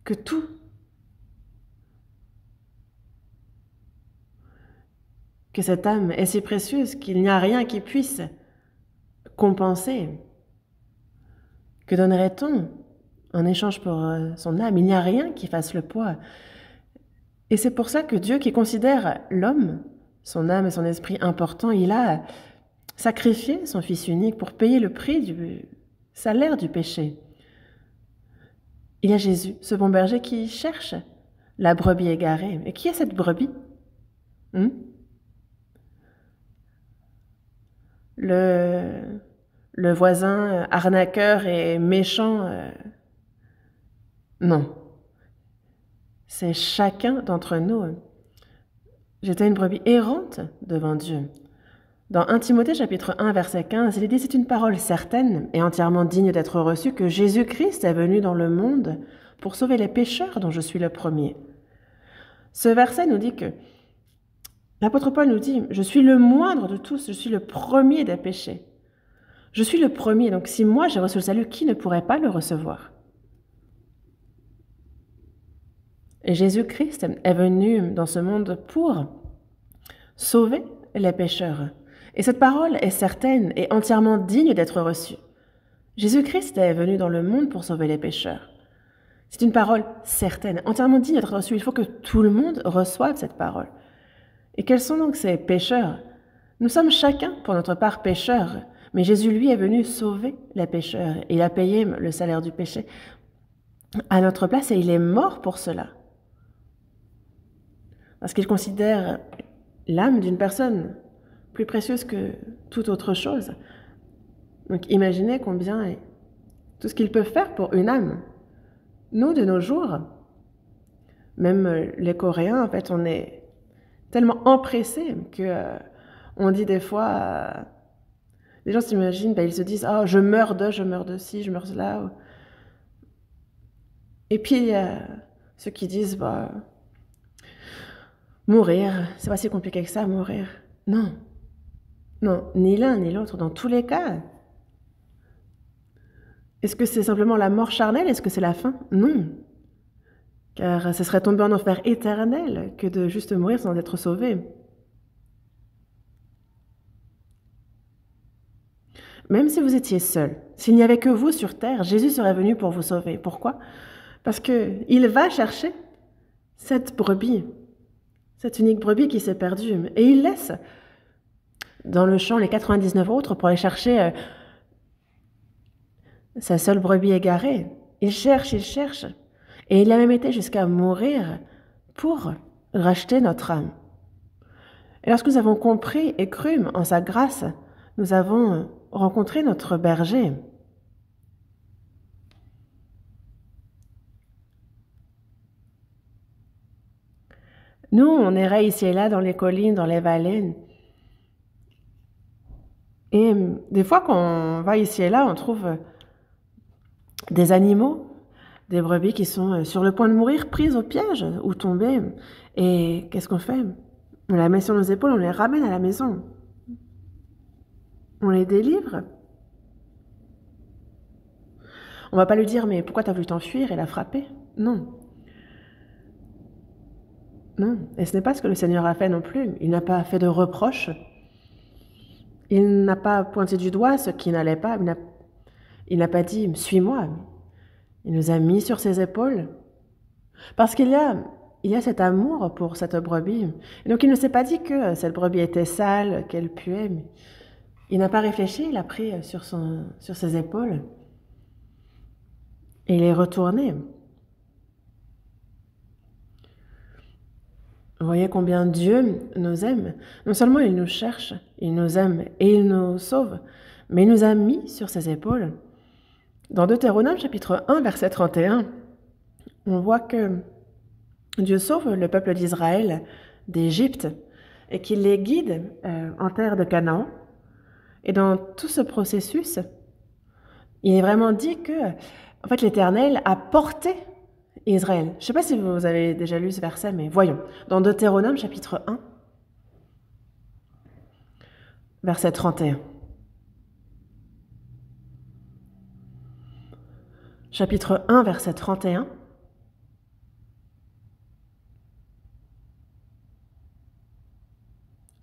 que tout. Que cette âme est si précieuse qu'il n'y a rien qui puisse compenser. Que donnerait-on en échange pour son âme? Il n'y a rien qui fasse le poids. Et c'est pour ça que Dieu, qui considère l'homme, son âme et son esprit importants, il a sacrifié son Fils unique pour payer le prix du salaire du péché. Il y a Jésus, ce bon berger qui cherche la brebis égarée. Et qui est cette brebis? Le voisin arnaqueur et méchant, non. C'est chacun d'entre nous. J'étais une brebis errante devant Dieu. Dans 1 Timothée chapitre 1, verset 15, il est dit « C'est une parole certaine et entièrement digne d'être reçue que Jésus-Christ est venu dans le monde pour sauver les pécheurs dont je suis le premier. » Ce verset nous dit que l'apôtre Paul nous dit « Je suis le moindre de tous, je suis le premier des péchés. » Je suis le premier, donc si moi j'ai reçu le salut, qui ne pourrait pas le recevoir? Et Jésus-Christ est venu dans ce monde pour sauver les pécheurs. Et cette parole est certaine et entièrement digne d'être reçue. Jésus-Christ est venu dans le monde pour sauver les pécheurs. C'est une parole certaine, entièrement digne d'être reçue. Il faut que tout le monde reçoive cette parole. Et quels sont donc ces pécheurs? Nous sommes chacun, pour notre part, pécheurs. Mais Jésus, lui, est venu sauver les pécheurs. Il a payé le salaire du péché à notre place et il est mort pour cela. Parce qu'il considère l'âme d'une personne plus précieuse que toute autre chose. Donc imaginez combien tout ce qu'il peut faire pour une âme. Nous, de nos jours, même les Coréens, en fait, on est tellement empressés que on dit des fois, les gens s'imaginent, ils se disent « Oh, je meurs de ci, je meurs de là. » Et puis, Ceux qui disent, bah, mourir, c'est pas si compliqué que ça, mourir. Non, non, ni l'un ni l'autre, dans tous les cas. Est-ce que c'est simplement la mort charnelle? Est-ce que c'est la fin? Non. Car ce serait tomber en enfer éternel que de juste mourir sans être sauvé. Même si vous étiez seul, s'il n'y avait que vous sur terre, Jésus serait venu pour vous sauver. Pourquoi? Parce qu'il va chercher cette brebis, cette unique brebis qui s'est perdue. Et il laisse dans le champ les 99 autres pour aller chercher sa seule brebis égarée. Il cherche. Et il a même été jusqu'à mourir pour racheter notre âme. Et lorsque nous avons compris et cru en sa grâce, nous avons rencontré notre berger. Nous, on errait ici et là dans les collines, dans les vallées. Et des fois, quand on va ici et là, on trouve des animaux, des brebis qui sont sur le point de mourir, prises au piège ou tombées. Et qu'est-ce qu'on fait? On la met sur nos épaules, on les ramène à la maison. On les délivre. On va pas lui dire, mais pourquoi t'as voulu t'enfuir et la frapper? Non. Non. Et ce n'est pas ce que le Seigneur a fait non plus. Il n'a pas fait de reproches. Il n'a pas pointé du doigt ce qui n'allait pas. Il n'a pas dit, suis-moi. Il nous a mis sur ses épaules. Parce qu'il y a cet amour pour cette brebis. Et donc il ne s'est pas dit que cette brebis était sale, qu'elle puait. Il n'a pas réfléchi, il a pris sur ses épaules. Et il est retourné. Vous voyez combien Dieu nous aime. Non seulement il nous cherche, il nous aime et il nous sauve, mais il nous a mis sur ses épaules. Dans Deutéronome chapitre 1, verset 31, on voit que Dieu sauve le peuple d'Israël d'Égypte et qu'il les guide en terre de Canaan. Et dans tout ce processus, il est vraiment dit que en fait, l'Éternel a porté Israël. Je ne sais pas si vous avez déjà lu ce verset, mais voyons. Dans Deutéronome chapitre 1, verset 31. Chapitre 1, verset 31.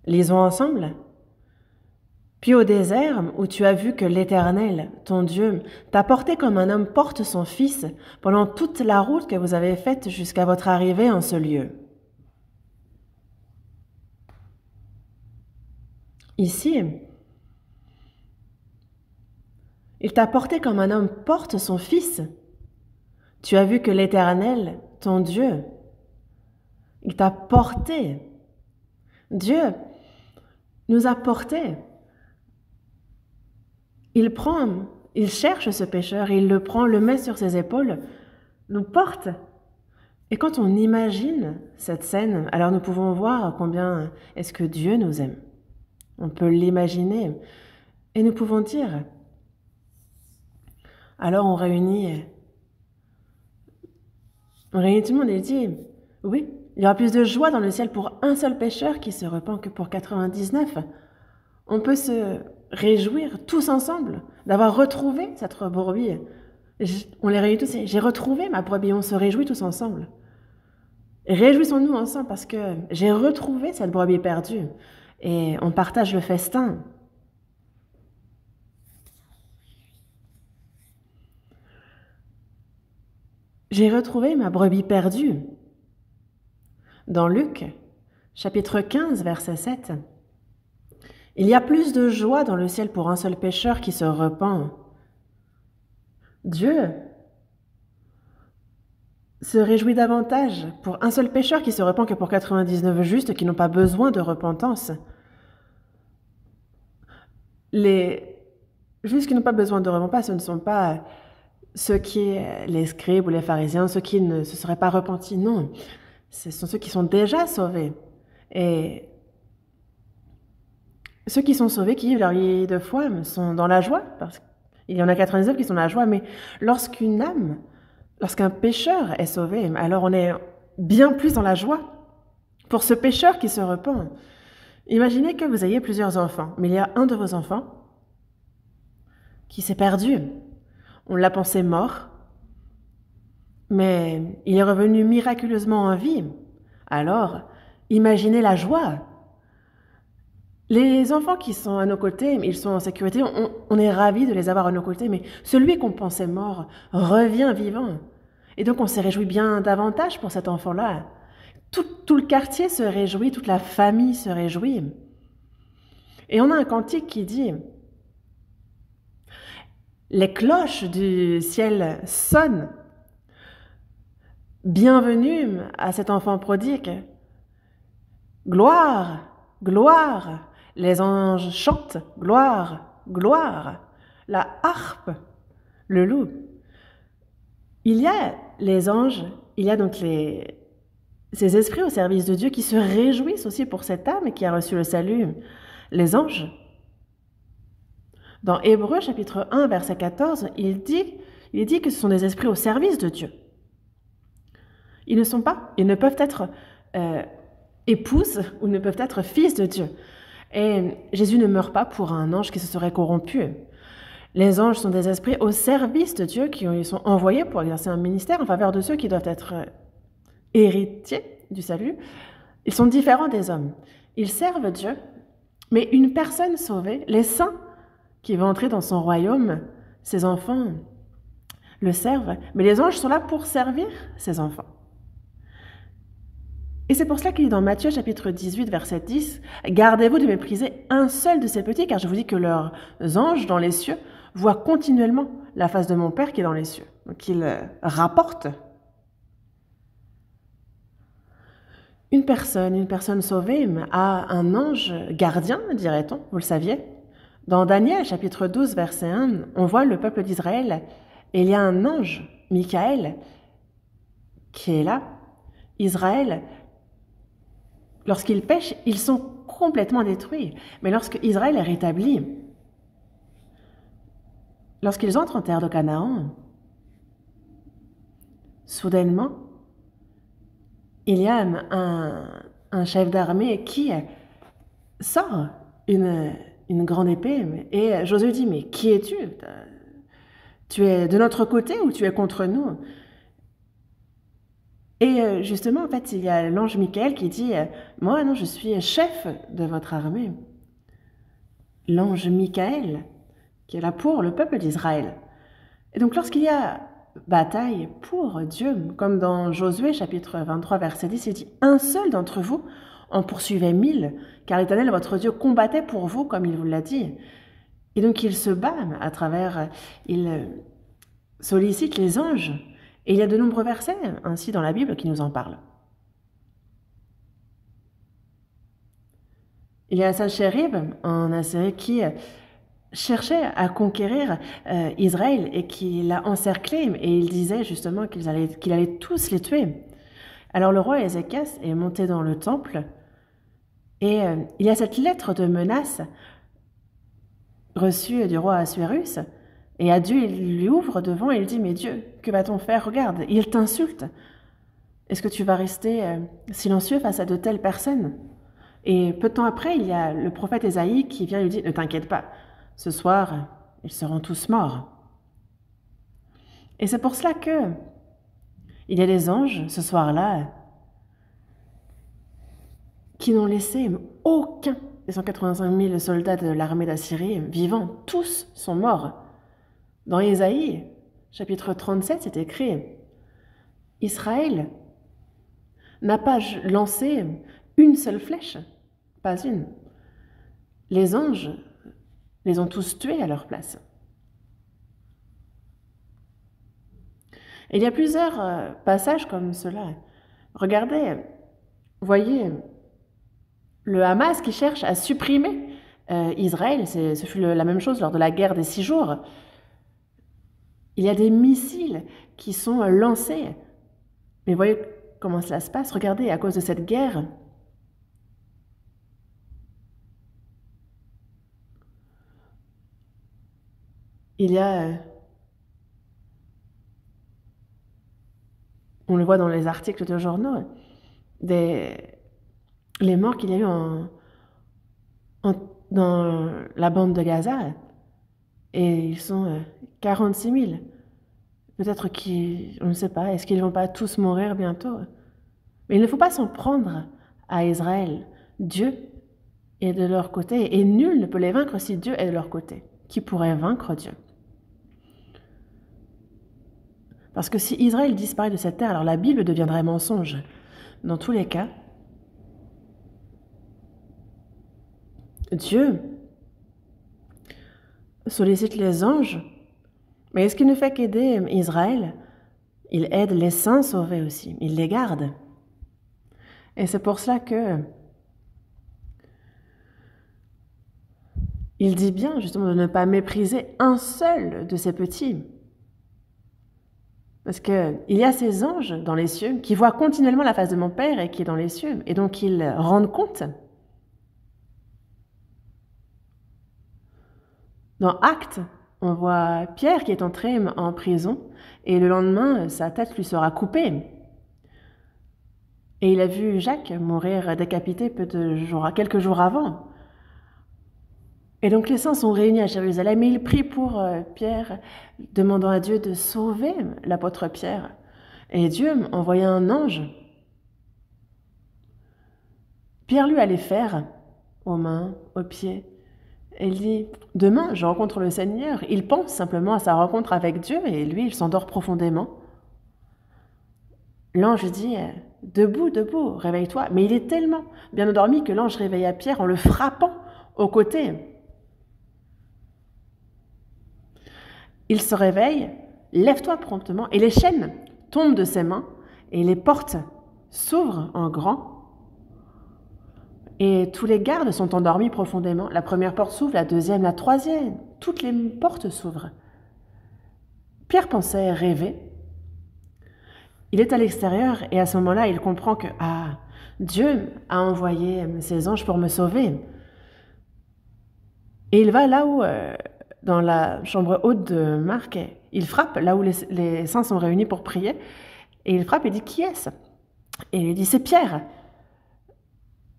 Lisons ensemble. Puis au désert, où tu as vu que l'Éternel, ton Dieu, t'a porté comme un homme porte son fils pendant toute la route que vous avez faite jusqu'à votre arrivée en ce lieu. Ici, il t'a porté comme un homme porte son fils. Tu as vu que l'Éternel, ton Dieu, il t'a porté. Dieu nous a portés. Il cherche ce pécheur, il le prend, le met sur ses épaules, nous porte. Et quand on imagine cette scène, alors nous pouvons voir combien est-ce que Dieu nous aime. On peut l'imaginer. Et nous pouvons dire, alors on réunit tout le monde et dit, oui, il y aura plus de joie dans le ciel pour un seul pécheur qui se repent que pour 99. On peut se réjouir tous ensemble d'avoir retrouvé cette brebis. On les réunit tous et j'ai retrouvé ma brebis, on se réjouit tous ensemble. Réjouissons-nous ensemble parce que j'ai retrouvé cette brebis perdue et on partage le festin. J'ai retrouvé ma brebis perdue. Dans Luc, chapitre 15, verset 7, il y a plus de joie dans le ciel pour un seul pécheur qui se repent. Dieu se réjouit davantage pour un seul pécheur qui se repent que pour 99 justes qui n'ont pas besoin de repentance. Les justes qui n'ont pas besoin de repentance, ce ne sont pas ceux qui, les scribes ou les pharisiens, ceux qui ne se seraient pas repentis, non. Ce sont ceux qui sont déjà sauvés. Et ceux qui sont sauvés, qui vivent leur vie de foi, sont dans la joie, parce qu'il y en a 99 qui sont dans la joie, mais lorsqu'une âme Lorsqu'un pécheur est sauvé, alors on est bien plus dans la joie. Pour ce pécheur qui se repent, imaginez que vous ayez plusieurs enfants, mais il y a un de vos enfants qui s'est perdu. On l'a pensé mort, mais il est revenu miraculeusement en vie. Alors, imaginez la joie. Les enfants qui sont à nos côtés, ils sont en sécurité, on est ravis de les avoir à nos côtés, mais celui qu'on pensait mort revient vivant. Et donc on s'est réjoui bien davantage pour cet enfant-là. Tout le quartier se réjouit, toute la famille se réjouit. Et on a un cantique qui dit « Les cloches du ciel sonnent. Bienvenue à cet enfant prodigue. Gloire, gloire. Les anges chantent, gloire, gloire. La harpe, le loup. » Il y a les anges, il y a donc ces esprits au service de Dieu qui se réjouissent aussi pour cette âme qui a reçu le salut. Les anges. Dans Hébreux chapitre 1, verset 14, il dit que ce sont des esprits au service de Dieu. Ils ne peuvent être épouses ou ne peuvent être fils de Dieu. Et Jésus ne meurt pas pour un ange qui se serait corrompu. Les anges sont des esprits au service de Dieu qui sont envoyés pour exercer un ministère en faveur de ceux qui doivent être héritiers du salut. Ils sont différents des hommes. Ils servent Dieu, mais une personne sauvée, les saints qui vont entrer dans son royaume, ses enfants le servent, mais les anges sont là pour servir ses enfants. Et c'est pour cela qu'il est dans Matthieu chapitre 18, verset 10, « Gardez-vous de mépriser un seul de ces petits, car je vous dis que leurs anges dans les cieux voient continuellement la face de mon Père qui est dans les cieux. » Donc il rapporte. Une personne sauvée a un ange gardien, dirait-on, vous le saviez. Dans Daniel chapitre 12, verset 1, on voit le peuple d'Israël et il y a un ange, Michaël, qui est là. Israël, lorsqu'ils pêchent, ils sont complètement détruits. Mais lorsque Israël est rétabli, lorsqu'ils entrent en terre de Canaan, soudainement, il y a un chef d'armée qui sort une grande épée. Et Josué dit, mais qui es-tu? Tu es de notre côté ou tu es contre nous? Et justement, en fait, il y a l'ange Michaël qui dit, moi, non, je suis chef de votre armée. L'ange Michaël, qui est là pour le peuple d'Israël. Et donc, lorsqu'il y a bataille pour Dieu, comme dans Josué chapitre 23, verset 10, il dit « Un seul d'entre vous en poursuivait 1000, car l'Éternel, votre Dieu, combattait pour vous, comme il vous l'a dit. » Et donc, il se bat à travers, il sollicite les anges. Et il y a de nombreux versets ainsi dans la Bible qui nous en parlent. Il y a Sachérib en Assyrie qui cherchait à conquérir Israël et qui l'a encerclé, et il disait justement qu'il allait tous les tuer. Alors le roi Ézéchias est monté dans le temple et il y a cette lettre de menace reçue du roi Assuérus, et à Dieu il lui ouvre devant et il dit « Mais Dieu, que va-t-on faire? Regarde, il t'insulte. Est-ce que tu vas rester silencieux face à de telles personnes ?» Et peu de temps après, il y a le prophète Ésaïe qui vient lui dire « Ne t'inquiète pas, ce soir, ils seront tous morts. » Et c'est pour cela que il y a des anges, ce soir-là, qui n'ont laissé aucun des 185 000 soldats de l'armée d'Assyrie vivants. Tous sont morts. Dans Ésaïe, chapitre 37, c'est écrit « Israël n'a pas lancé une seule flèche, pas une. Les anges les ont tous tués à leur place. » Et il y a plusieurs passages comme cela. Regardez, voyez, le Hamas qui cherche à supprimer Israël, ce fut la même chose lors de la guerre des 6 jours. Il y a des missiles qui sont lancés. Mais voyez comment cela se passe. Regardez, à cause de cette guerre, il y a on le voit dans les articles de journaux, les morts qu'il y a eu dans la bande de Gaza, et ils sont 46 000. Peut-être on ne sait pas, est-ce qu'ils ne vont pas tous mourir bientôt? Mais il ne faut pas s'en prendre à Israël. Dieu est de leur côté, et nul ne peut les vaincre si Dieu est de leur côté. Qui pourrait vaincre Dieu? Parce que si Israël disparaît de cette terre, alors la Bible deviendrait mensonge. Dans tous les cas, Dieu sollicite les anges, mais est-ce qu'il ne fait qu'aider Israël? Il aide les saints sauvés aussi, il les garde. Et c'est pour cela que il dit bien justement de ne pas mépriser un seul de ces petits. Parce qu'il y a ces anges dans les cieux qui voient continuellement la face de mon Père et qui est dans les cieux, et donc ils rendent compte. Dans Actes, on voit Pierre qui est entré en prison, et le lendemain, sa tête lui sera coupée. Et il a vu Jacques mourir décapité quelques jours avant. Et donc les saints sont réunis à Jérusalem, et ils prient pour Pierre, demandant à Dieu de sauver l'apôtre Pierre. Et Dieu envoya un ange. Pierre lui a les fers aux mains, aux pieds. Et il dit, demain je rencontre le Seigneur. Il pense simplement à sa rencontre avec Dieu, et lui il s'endort profondément. L'ange dit, debout, debout, réveille-toi. Mais il est tellement bien endormi que l'ange réveilla Pierre en le frappant au côté. Il se réveille, lève-toi promptement, et les chaînes tombent de ses mains, et les portes s'ouvrent en grand, et tous les gardes sont endormis profondément. La première porte s'ouvre, la deuxième, la troisième, toutes les portes s'ouvrent. Pierre pensait rêver. Il est à l'extérieur, et à ce moment-là, il comprend que Dieu a envoyé ses anges pour me sauver. Et il va là où... dans la chambre haute de Marc, il frappe là où les saints sont réunis pour prier, et il frappe et dit, qui est-ce? Et il dit, c'est Pierre.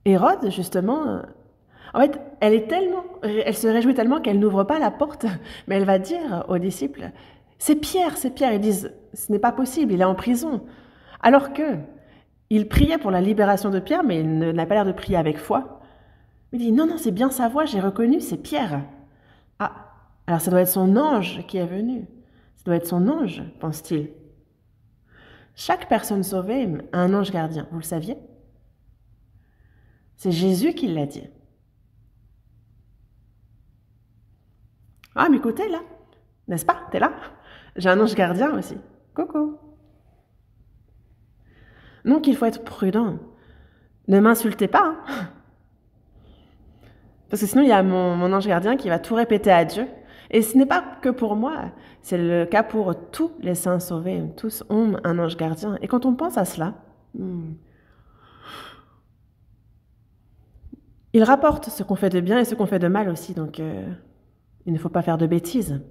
Hérode, justement, en fait, elle se réjouit tellement qu'elle n'ouvre pas la porte, mais elle va dire aux disciples, c'est Pierre, c'est Pierre. Ils disent, ce n'est pas possible, il est en prison. Alors il priait pour la libération de Pierre, mais il n'a pas l'air de prier avec foi. Il dit, non, c'est bien sa voix, j'ai reconnu, c'est Pierre. Alors ça doit être son ange qui est venu. Ça doit être son ange, pense-t-il. Chaque personne sauvée a un ange gardien, vous le saviez? C'est Jésus qui l'a dit. Ah, mais écoutez, là, n'est-ce pas? T'es là? J'ai un ange gardien aussi. Coucou. Donc il faut être prudent. Ne m'insultez pas. Parce que sinon, il y a mon ange gardien qui va tout répéter à Dieu. Et ce n'est pas que pour moi, c'est le cas pour tous les saints sauvés. Tous ont un ange gardien. Et quand on pense à cela, il rapporte ce qu'on fait de bien et ce qu'on fait de mal aussi. Donc, il ne faut pas faire de bêtises.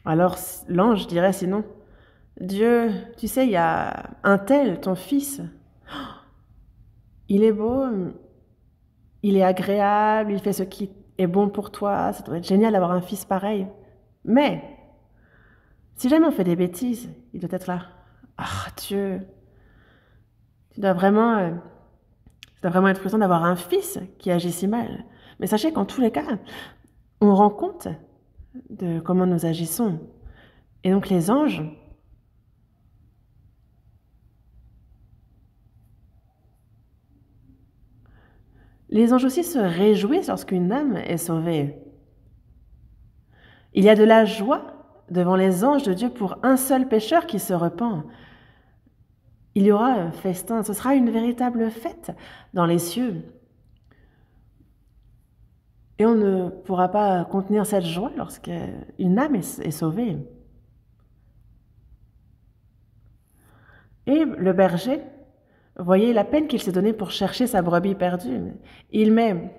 Alors, l'ange dirait sinon, Dieu, tu sais, il y a un tel, ton fils. Il est beau, il est agréable, il fait ce qui est bon pour toi, ça doit être génial d'avoir un fils pareil. Mais, si jamais on fait des bêtises, il doit être là. Dieu, tu dois vraiment être frustrant d'avoir un fils qui agit si mal. Mais sachez qu'en tous les cas, on rend compte de comment nous agissons. Et donc les anges, aussi se réjouissent lorsqu'une âme est sauvée. Il y a de la joie devant les anges de Dieu pour un seul pécheur qui se repent. Il y aura un festin, ce sera une véritable fête dans les cieux. Et on ne pourra pas contenir cette joie lorsqu'une âme est sauvée. Et le berger, voyez la peine qu'il s'est donnée pour chercher sa brebis perdue. Il met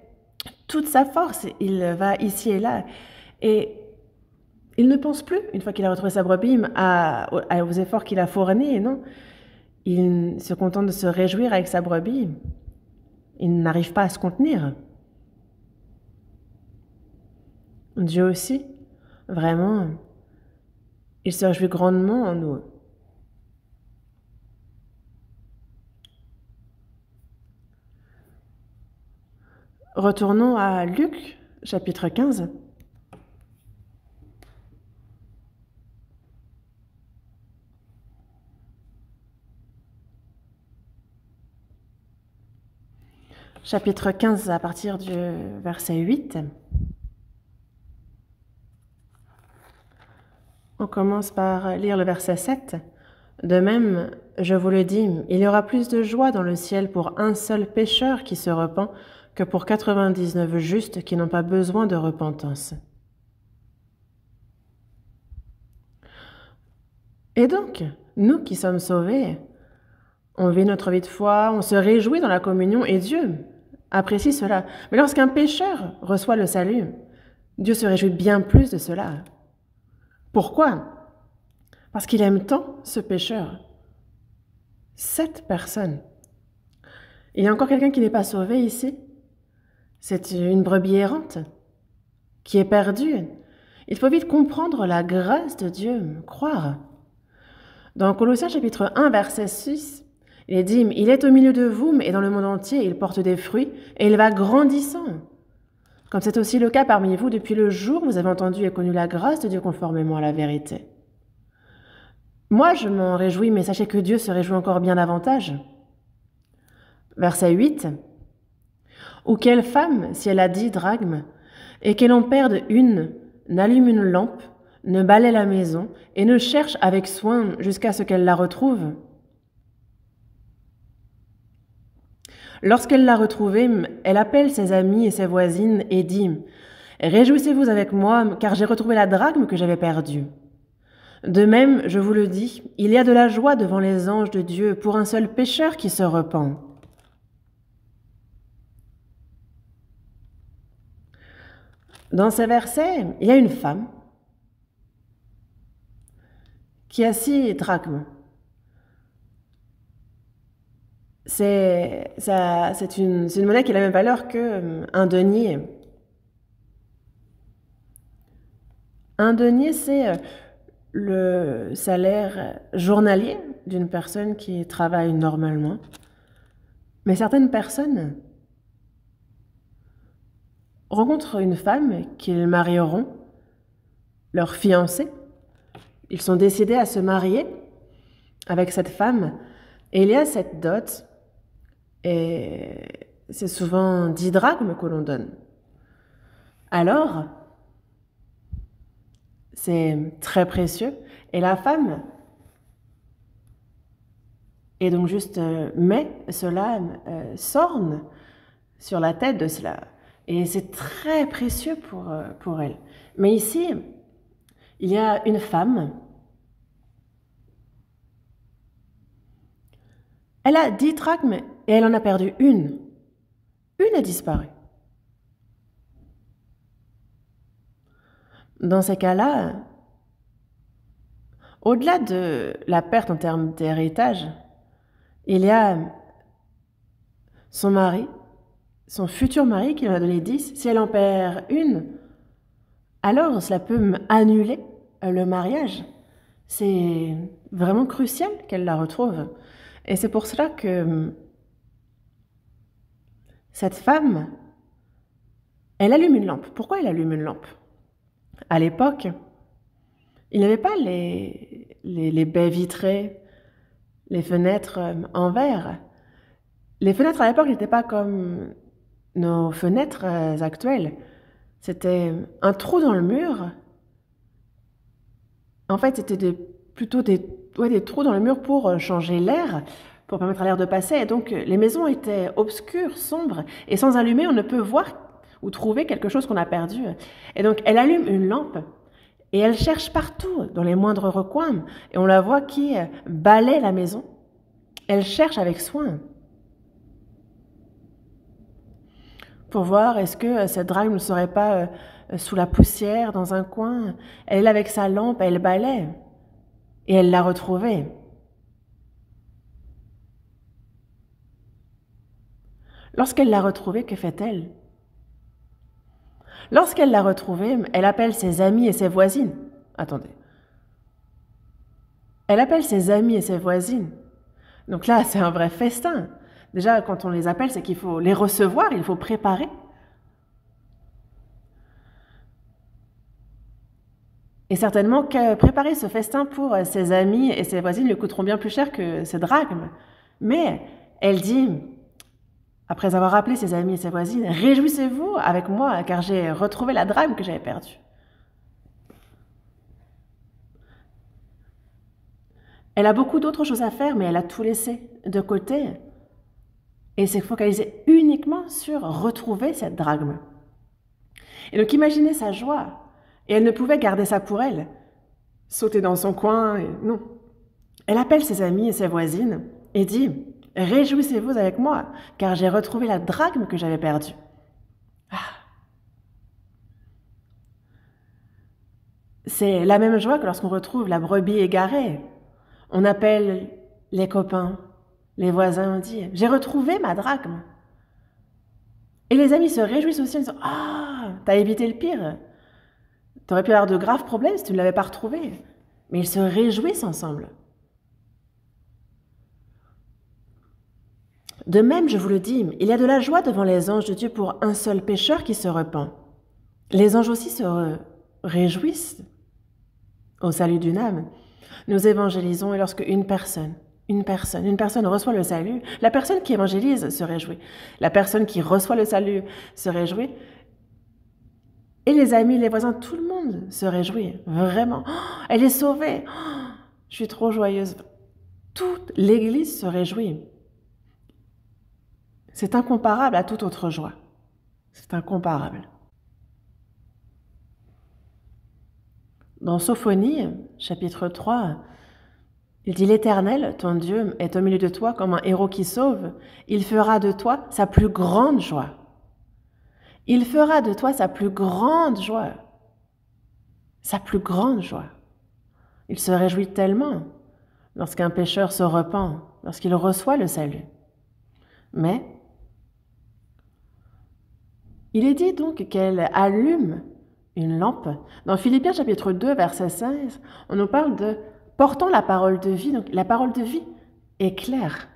toute sa force, il va ici et là. Et il ne pense plus, une fois qu'il a retrouvé sa brebis, aux efforts qu'il a fournis, non. Il se contente de se réjouir avec sa brebis. Il n'arrive pas à se contenir. Dieu aussi, vraiment, il se réjouit grandement en nous. Retournons à Luc, chapitre 15. Chapitre 15 à partir du verset 8. On commence par lire le verset 7. De même, je vous le dis, il y aura plus de joie dans le ciel pour un seul pécheur qui se repent que pour 99 justes qui n'ont pas besoin de repentance. Et donc, nous qui sommes sauvés, on vit notre vie de foi, on se réjouit dans la communion et Dieu apprécie cela. Mais lorsqu'un pécheur reçoit le salut, Dieu se réjouit bien plus de cela. Pourquoi? Parce qu'il aime tant ce pécheur. 7 personnes. Il y a encore quelqu'un qui n'est pas sauvé ici. C'est une brebis errante qui est perdue. Il faut vite comprendre la grâce de Dieu, croire. Dans Colossiens chapitre 1, verset 6, il est dit « Il est au milieu de vous et dans le monde entier, il porte des fruits et il va grandissant. » Comme c'est aussi le cas parmi vous depuis le jour où vous avez entendu et connu la grâce de Dieu conformément à la vérité. Moi, je m'en réjouis, mais sachez que Dieu se réjouit encore bien davantage. Verset 8. « Ou quelle femme, si elle a 10 drachmes, et qu'elle en perde une, n'allume une lampe, ne balaie la maison, et ne cherche avec soin jusqu'à ce qu'elle la retrouve. Lorsqu'elle l'a retrouvée, elle appelle ses amis et ses voisines et dit « Réjouissez-vous avec moi, car j'ai retrouvé la drachme que j'avais perdue. » De même, je vous le dis, il y a de la joie devant les anges de Dieu pour un seul pécheur qui se repent. Dans ces versets, il y a une femme qui a 6 drachmes. C'est une monnaie qui a la même valeur qu'un denier. Un denier, c'est le salaire journalier d'une personne qui travaille normalement. Mais certaines personnes rencontrent une femme qu'ils marieront, leur fiancé. Ils sont décidés à se marier avec cette femme. Et il y a cette dot, et c'est souvent 10 drachmes que l'on donne. Alors, c'est très précieux. Et la femme et donc juste met cela, s'orne sur la tête de cela. Et c'est très précieux pour elle. Mais ici, il y a une femme. Elle a 10 drachmes et elle en a perdu une. Une a disparu. Dans ces cas-là, au-delà de la perte en termes d'héritage, il y a son mari, son futur mari qui en a donné 10. Si elle en perd une, alors cela peut annuler le mariage. C'est vraiment crucial qu'elle la retrouve. Et c'est pour cela que cette femme, elle allume une lampe. Pourquoi elle allume une lampe? À l'époque, il n'y avait pas les baies vitrées, les fenêtres en verre. Les fenêtres à l'époque n'étaient pas comme nos fenêtres actuelles. C'était un trou dans le mur. En fait, c'était plutôt des trous dans le mur pour changer l'air, pour permettre à l'air de passer. Et donc, les maisons étaient obscures, sombres, et sans allumer, on ne peut voir ou trouver quelque chose qu'on a perdu. Et donc, elle allume une lampe, et elle cherche partout, dans les moindres recoins, et on la voit qui balaie la maison. Elle cherche avec soin pour voir est-ce que cette drachme ne serait pas sous la poussière, dans un coin. Elle est là avec sa lampe, elle balaie, et elle l'a retrouvée. Lorsqu'elle l'a retrouvé, que fait-elle? Lorsqu'elle l'a retrouvé, elle appelle ses amis et ses voisines. Attendez. Elle appelle ses amis et ses voisines. Donc là, c'est un vrai festin. Déjà, quand on les appelle, c'est qu'il faut les recevoir, il faut préparer. Et certainement que préparer ce festin pour ses amis et ses voisines lui coûteront bien plus cher que ces drachmes. Mais elle dit, après avoir appelé ses amis et ses voisines, « Réjouissez-vous avec moi, car j'ai retrouvé la drachme que j'avais perdue. » Elle a beaucoup d'autres choses à faire, mais elle a tout laissé de côté et s'est focalisée uniquement sur retrouver cette drachme. Et donc imaginez sa joie. Et elle ne pouvait garder ça pour elle, sauter dans son coin, non. Elle appelle ses amis et ses voisines et dit « Réjouissez-vous avec moi, car j'ai retrouvé la drachme que j'avais perdue. » C'est la même joie que lorsqu'on retrouve la brebis égarée. On appelle les copains, les voisins, on dit « J'ai retrouvé ma drachme. » Et les amis se réjouissent aussi en disant « Ah, t'as évité le pire. T'aurais pu avoir de graves problèmes si tu ne l'avais pas retrouvée. » Mais ils se réjouissent ensemble. De même, je vous le dis, il y a de la joie devant les anges de Dieu pour un seul pécheur qui se repent. Les anges aussi se réjouissent au salut d'une âme. Nous évangélisons et lorsque une personne reçoit le salut, la personne qui évangélise se réjouit. La personne qui reçoit le salut se réjouit. Et les amis, les voisins, tout le monde se réjouit, vraiment. Oh, elle est sauvée. Oh, je suis trop joyeuse. Toute l'Église se réjouit. C'est incomparable à toute autre joie. C'est incomparable. Dans Sophonie, chapitre 3, il dit « L'Éternel, ton Dieu, est au milieu de toi comme un héros qui sauve. Il fera de toi sa plus grande joie. » Il fera de toi sa plus grande joie. Sa plus grande joie. Il se réjouit tellement lorsqu'un pécheur se repent, lorsqu'il reçoit le salut. Mais il est dit donc qu'elle allume une lampe. Dans Philippiens chapitre 2, verset 16, on nous parle de portant la parole de vie. Donc la parole de vie éclaire.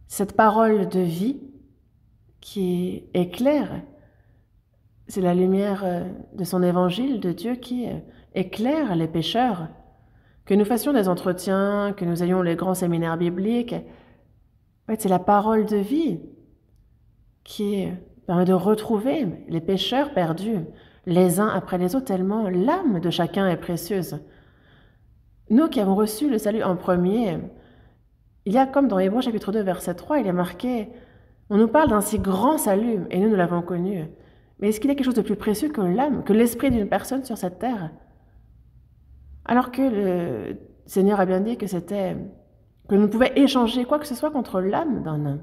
Cette parole de vie qui éclaire, c'est la lumière de son évangile, de Dieu qui éclaire les pécheurs. Que nous fassions des entretiens, que nous ayons les grands séminaires bibliques, en fait, c'est la parole de vie qui permet de retrouver les pécheurs perdus les uns après les autres, tellement l'âme de chacun est précieuse. Nous qui avons reçu le salut en premier, il y a comme dans Hébreux chapitre 2, verset 3, il est marqué, on nous parle d'un si grand salut, et nous l'avons connu. Mais est-ce qu'il y a quelque chose de plus précieux que l'âme, que l'esprit d'une personne sur cette terre? Alors que le Seigneur a bien dit que nous pouvions échanger quoi que ce soit contre l'âme d'un homme.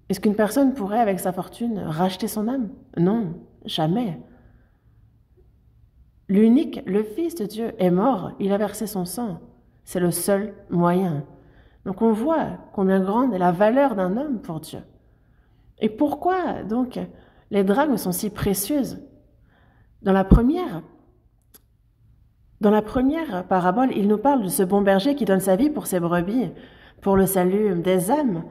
Est-ce qu'une personne pourrait, avec sa fortune, racheter son âme? Non, jamais. L'unique, le Fils de Dieu, est mort, il a versé son sang. C'est le seul moyen. Donc on voit combien grande est la valeur d'un homme pour Dieu. Et pourquoi, donc, les drachmes sont si précieuses? Dans la première parabole, il nous parle de ce bon berger qui donne sa vie pour ses brebis, pour le salut des âmes.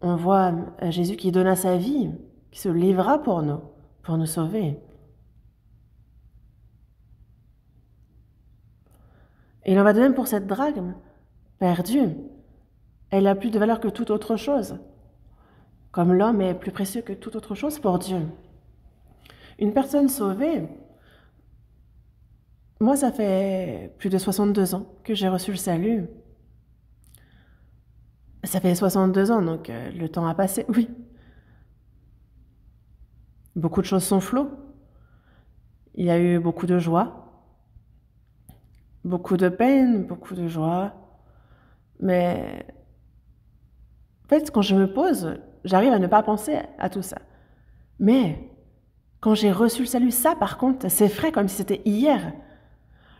On voit Jésus qui donna sa vie, qui se livra pour nous sauver. Et il en va de même pour cette drachme perdue. Elle a plus de valeur que toute autre chose, comme l'homme est plus précieux que toute autre chose pour Dieu. Une personne sauvée, moi ça fait plus de 62 ans que j'ai reçu le salut. Ça fait 62 ans, donc le temps a passé, oui. Beaucoup de choses sont flots. Il y a eu beaucoup de joie, beaucoup de peine, beaucoup de joie. Mais en fait, quand je me pose, j'arrive à ne pas penser à tout ça. Mais quand j'ai reçu le salut, ça par contre, c'est frais comme si c'était hier.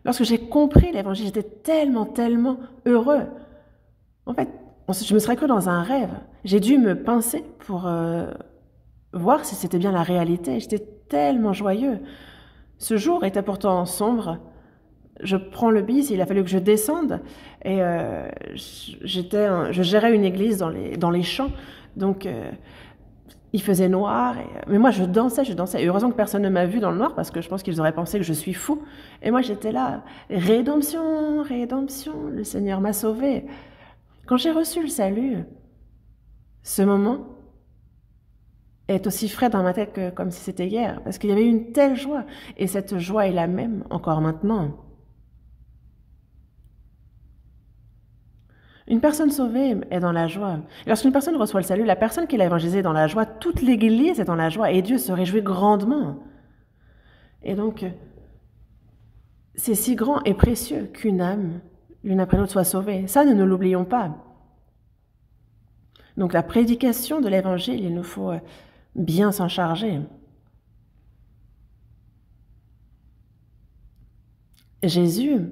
Lorsque j'ai compris l'évangile, j'étais tellement, tellement heureux. En fait, Ensuite, je me serais cru dans un rêve. J'ai dû me pincer pour voir si c'était bien la réalité. J'étais tellement joyeux. Ce jour était pourtant sombre. Je prends le bis, il a fallu que je descende. Et je gérais une église dans les champs. Donc, il faisait noir. Mais moi, je dansais. Et heureusement que personne ne m'a vu dans le noir parce que je pense qu'ils auraient pensé que je suis fou. Et moi, j'étais là. Rédemption, rédemption, le Seigneur m'a sauvé. Quand j'ai reçu le salut, ce moment est aussi frais dans ma tête que comme si c'était hier, parce qu'il y avait une telle joie, et cette joie est la même encore maintenant. Une personne sauvée est dans la joie. Et lorsqu'une personne reçoit le salut, la personne qui l'a évangélisé est dans la joie, toute l'Église est dans la joie, et Dieu se réjouit grandement. Et donc, c'est si grand et précieux qu'une âme, l'une après l'autre, soit sauvée. Ça, ne nous l'oublions pas. Donc la prédication de l'Évangile, il nous faut bien s'en charger. Jésus,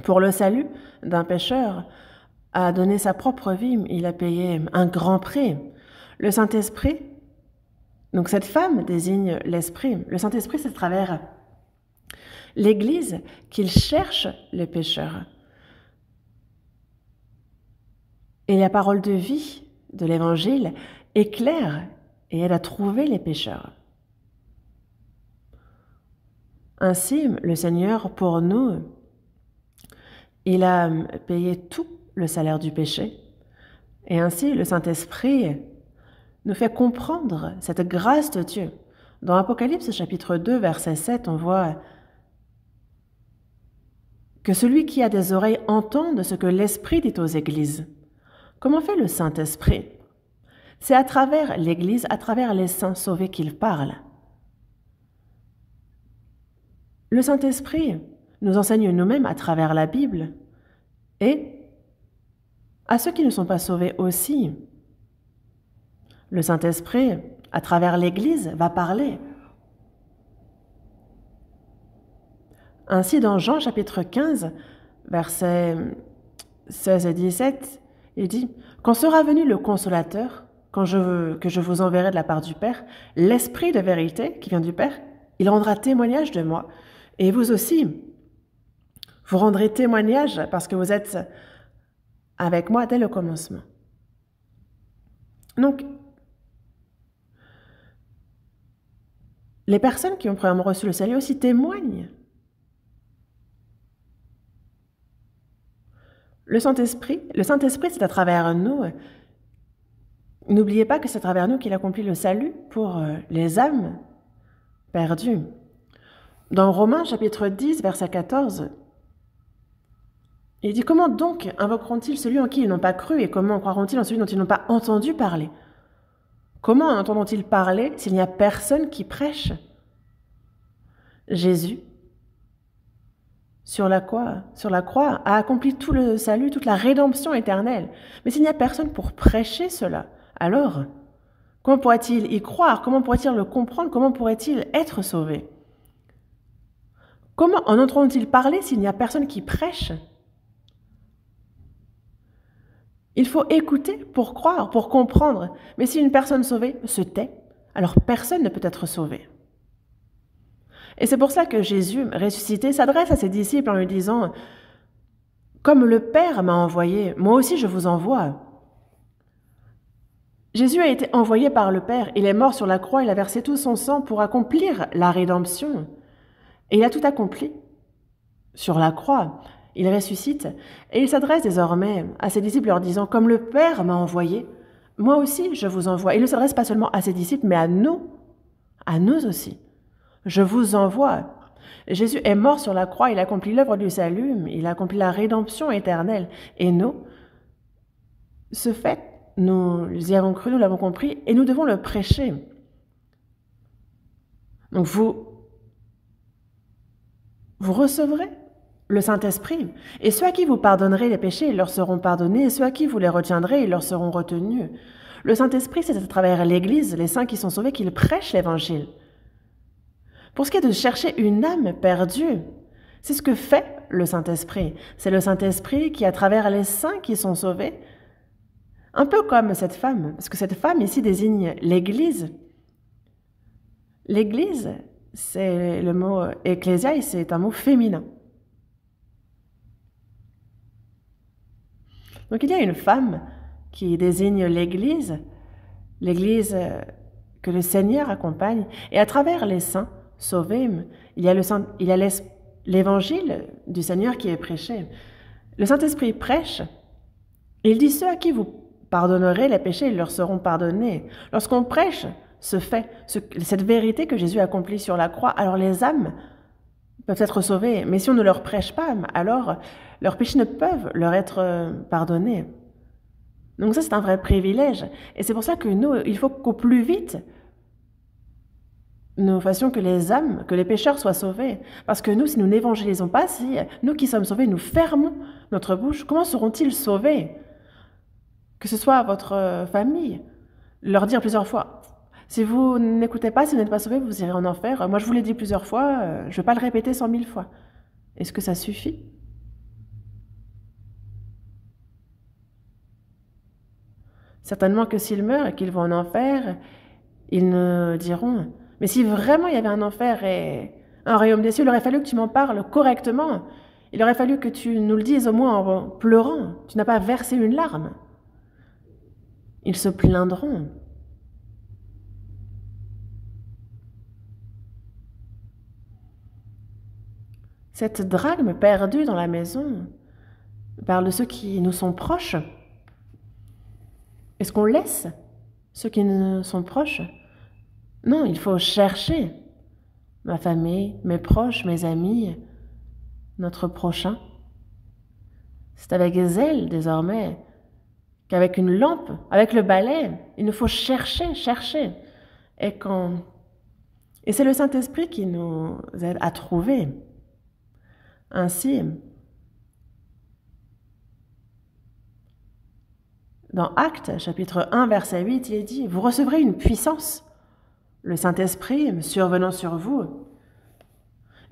pour le salut d'un pécheur, a donné sa propre vie, il a payé un grand prix. Le Saint-Esprit, donc cette femme désigne l'Esprit. Le Saint-Esprit, c'est à travers l'Église qu'il cherche les pécheurs. Et la parole de vie de l'Évangile éclaire et aide à trouver les pécheurs. Ainsi, le Seigneur, pour nous, il a payé tout le salaire du péché. Et ainsi, le Saint-Esprit nous fait comprendre cette grâce de Dieu. Dans Apocalypse chapitre 2, verset 7, on voit que celui qui a des oreilles entende ce que l'Esprit dit aux églises. Comment fait le Saint-Esprit? C'est à travers l'Église, à travers les saints sauvés qu'il parle. Le Saint-Esprit nous enseigne nous-mêmes à travers la Bible et à ceux qui ne sont pas sauvés aussi. Le Saint-Esprit, à travers l'Église, va parler. Ainsi, dans Jean chapitre 15, versets 16 et 17, il dit « Quand sera venu le Consolateur, que je vous enverrai de la part du Père, l'Esprit de vérité qui vient du Père, il rendra témoignage de moi. Et vous aussi, vous rendrez témoignage parce que vous êtes avec moi dès le commencement. » Donc, les personnes qui ont premièrement reçu le salut aussi témoignent. Le Saint-Esprit, c'est à travers nous. N'oubliez pas que c'est à travers nous qu'il accomplit le salut pour les âmes perdues. Dans Romains chapitre 10, verset 14, il dit « Comment donc invoqueront-ils celui en qui ils n'ont pas cru et comment croiront-ils en celui dont ils n'ont pas entendu parler ? Comment entendront-ils parler s'il n'y a personne qui prêche ?» Jésus, sur la croix, a accompli tout le salut, toute la rédemption éternelle. Mais s'il n'y a personne pour prêcher cela, alors, comment pourrait-il y croire? Comment pourrait-il le comprendre? Comment pourrait-il être sauvé? Comment en entendront-ils parler s'il n'y a personne qui prêche? Il faut écouter pour croire, pour comprendre. Mais si une personne sauvée se tait, alors personne ne peut être sauvé. Et c'est pour ça que Jésus, ressuscité, s'adresse à ses disciples en lui disant « Comme le Père m'a envoyé, moi aussi je vous envoie. » Jésus a été envoyé par le Père, il est mort sur la croix, il a versé tout son sang pour accomplir la rédemption. Et il a tout accompli sur la croix. Il ressuscite et il s'adresse désormais à ses disciples leur disant « Comme le Père m'a envoyé, moi aussi je vous envoie. » Il ne s'adresse pas seulement à ses disciples, mais à nous aussi. Je vous envoie. Jésus est mort sur la croix, il a accompli l'œuvre du salut, il a accompli la rédemption éternelle. Et nous, ce fait, nous y avons cru, nous l'avons compris, et nous devons le prêcher. Donc vous recevrez le Saint-Esprit. Et ceux à qui vous pardonnerez les péchés, ils leur seront pardonnés, et ceux à qui vous les retiendrez, ils leur seront retenus. Le Saint-Esprit, c'est à travers l'Église, les saints qui sont sauvés, qu'ils prêchent l'Évangile. Pour ce qui est de chercher une âme perdue, C'est ce que fait le Saint-Esprit. C'est le Saint-Esprit qui, à travers les saints qui sont sauvés, un peu comme cette femme, parce que cette femme ici désigne l'Église. L'Église, c'est le mot ecclésia, c'est un mot féminin. Donc il y a une femme qui désigne l'Église que le Seigneur accompagne, et à travers les saints sauvés, il y a l'évangile du Seigneur qui est prêché. Le Saint-Esprit prêche, et il dit ceux à qui vous pardonnerez les péchés, ils leur seront pardonnés. Lorsqu'on prêche cette vérité que Jésus accomplit sur la croix, alors les âmes peuvent être sauvées. Mais si on ne leur prêche pas, alors leurs péchés ne peuvent leur être pardonnés. Donc ça, c'est un vrai privilège. Et c'est pour ça que nous, il faut qu'au plus vite, nous fassions que les âmes, que les pécheurs soient sauvés. Parce que nous, si nous n'évangélisons pas, si nous qui sommes sauvés, nous fermons notre bouche, comment seront-ils sauvés? Que ce soit à votre famille, leur dire plusieurs fois, si vous n'écoutez pas, si vous n'êtes pas sauvés, vous irez en enfer. Moi, je vous l'ai dit plusieurs fois, je ne vais pas le répéter 100 000 fois. Est-ce que ça suffit? Certainement que s'ils meurent et qu'ils vont en enfer, ils ne diront, mais si vraiment il y avait un enfer et un royaume des cieux, il aurait fallu que tu m'en parles correctement. Il aurait fallu que tu nous le dises au moins en pleurant. Tu n'as pas versé une larme. Ils se plaindront. Cette drachme perdue dans la maison parle de ceux qui nous sont proches. Est-ce qu'on laisse ceux qui nous sont proches? Non, il faut chercher ma famille, mes proches, mes amis, notre prochain. C'est avec zèle désormais qu'avec une lampe, avec le balai, il nous faut chercher. Et c'est le Saint-Esprit qui nous aide à trouver. Ainsi, dans Actes, chapitre 1, verset 8, il est dit « Vous recevrez une puissance, le Saint-Esprit survenant sur vous,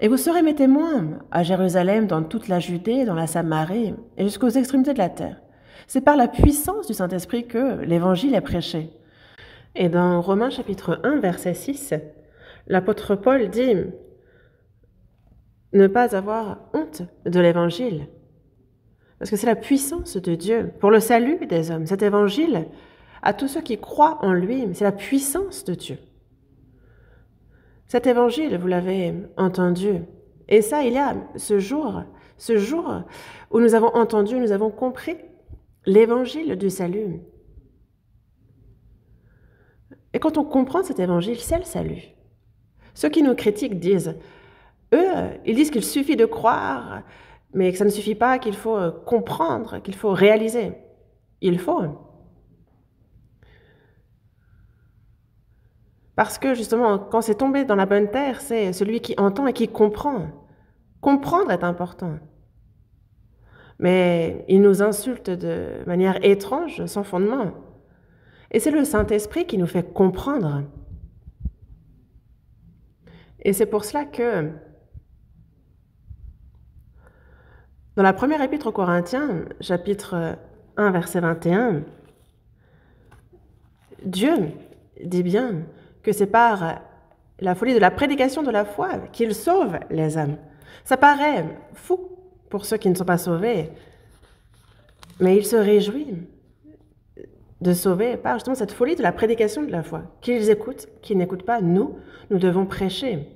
et vous serez mes témoins à Jérusalem, dans toute la Judée, dans la Samarie, et jusqu'aux extrémités de la terre. » C'est par la puissance du Saint-Esprit que l'Évangile est prêché. Et dans Romains, chapitre 1, verset 6, l'apôtre Paul dit « Ne pas avoir honte de l'Évangile. » Parce que c'est la puissance de Dieu pour le salut des hommes. Cet Évangile, à tous ceux qui croient en lui, c'est la puissance de Dieu. Cet Évangile, vous l'avez entendu. Et ça, il y a ce jour où nous avons entendu, nous avons compris l'Évangile du salut. Et quand on comprend cet Évangile, c'est le salut. Ceux qui nous critiquent disent, ils disent qu'il suffit de croire, mais que ça ne suffit pas, qu'il faut comprendre, qu'il faut réaliser. Il faut. Parce que justement, quand c'est tombé dans la bonne terre, c'est celui qui entend et qui comprend. Comprendre est important. Mais il nous insulte de manière étrange, sans fondement. Et c'est le Saint-Esprit qui nous fait comprendre. Et c'est pour cela que dans la première épître aux Corinthiens, chapitre 1, verset 21, Dieu dit bien que c'est par la folie de la prédication de la foi qu'il sauve les âmes. Ça paraît fou pour ceux qui ne sont pas sauvés, mais il se réjouit de sauver par justement cette folie de la prédication de la foi. Qu'ils écoutent, qu'ils n'écoutent pas, nous devons prêcher.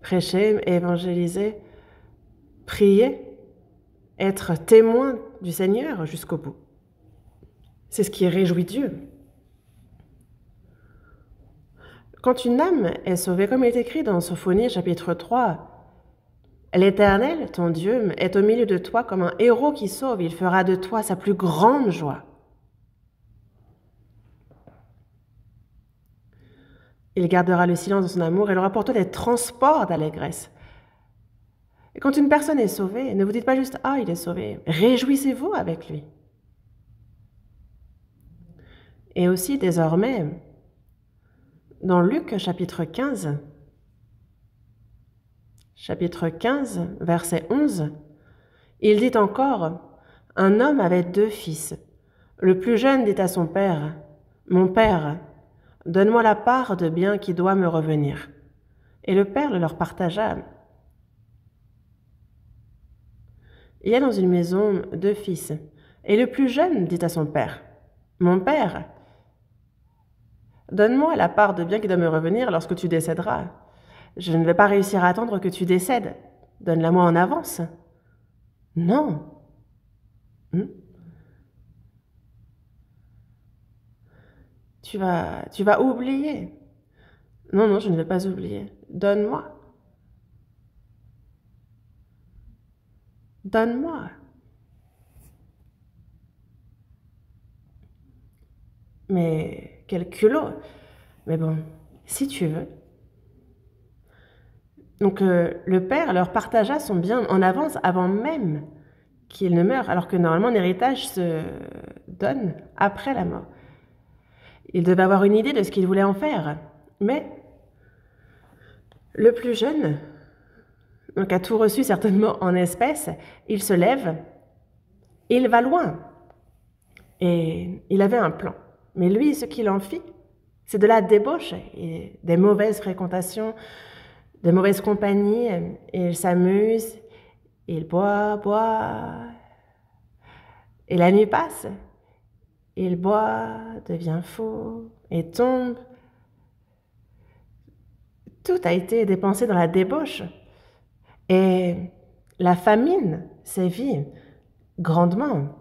Prêcher, évangéliser, prier, être témoin du Seigneur jusqu'au bout. C'est ce qui réjouit Dieu. Quand une âme est sauvée, comme il est écrit dans Sophonie chapitre 3, « L'Éternel, ton Dieu, est au milieu de toi comme un héros qui sauve, il fera de toi sa plus grande joie. » Il gardera le silence de son amour et aura pour toi des transports d'allégresse. Et quand une personne est sauvée, ne vous dites pas juste « Ah, il est sauvé ». Réjouissez-vous avec lui. Et aussi, désormais, dans Luc chapitre 15, chapitre 15, verset 11, il dit encore, « Un homme avait 2 fils. Le plus jeune dit à son père, « Mon père, donne-moi la part de bien qui doit me revenir. » Et le père le leur partagea. Il y a dans une maison 2 fils. Et le plus jeune dit à son père, « Mon père, donne-moi la part de bien qui doit me revenir lorsque tu décéderas. Je ne vais pas réussir à attendre que tu décèdes. Donne-la-moi en avance. » Non. Tu vas oublier. Non, non, je ne vais pas oublier. Donne-moi. Donne-moi. Mais quel culot. Mais bon, si tu veux. Donc le père leur partagea son bien en avance avant même qu'il ne meure, alors que normalement l'héritage se donne après la mort. Il devait avoir une idée de ce qu'il voulait en faire, mais le plus jeune, donc a tout reçu certainement en espèces, il se lève, il va loin, et il avait un plan. Mais lui, ce qu'il en fit, c'est de la débauche et des mauvaises fréquentations, des mauvaises compagnies, et il s'amuse, il boit, et la nuit passe, il boit, devient fou, et tombe. Tout a été dépensé dans la débauche, et la famine sévit grandement.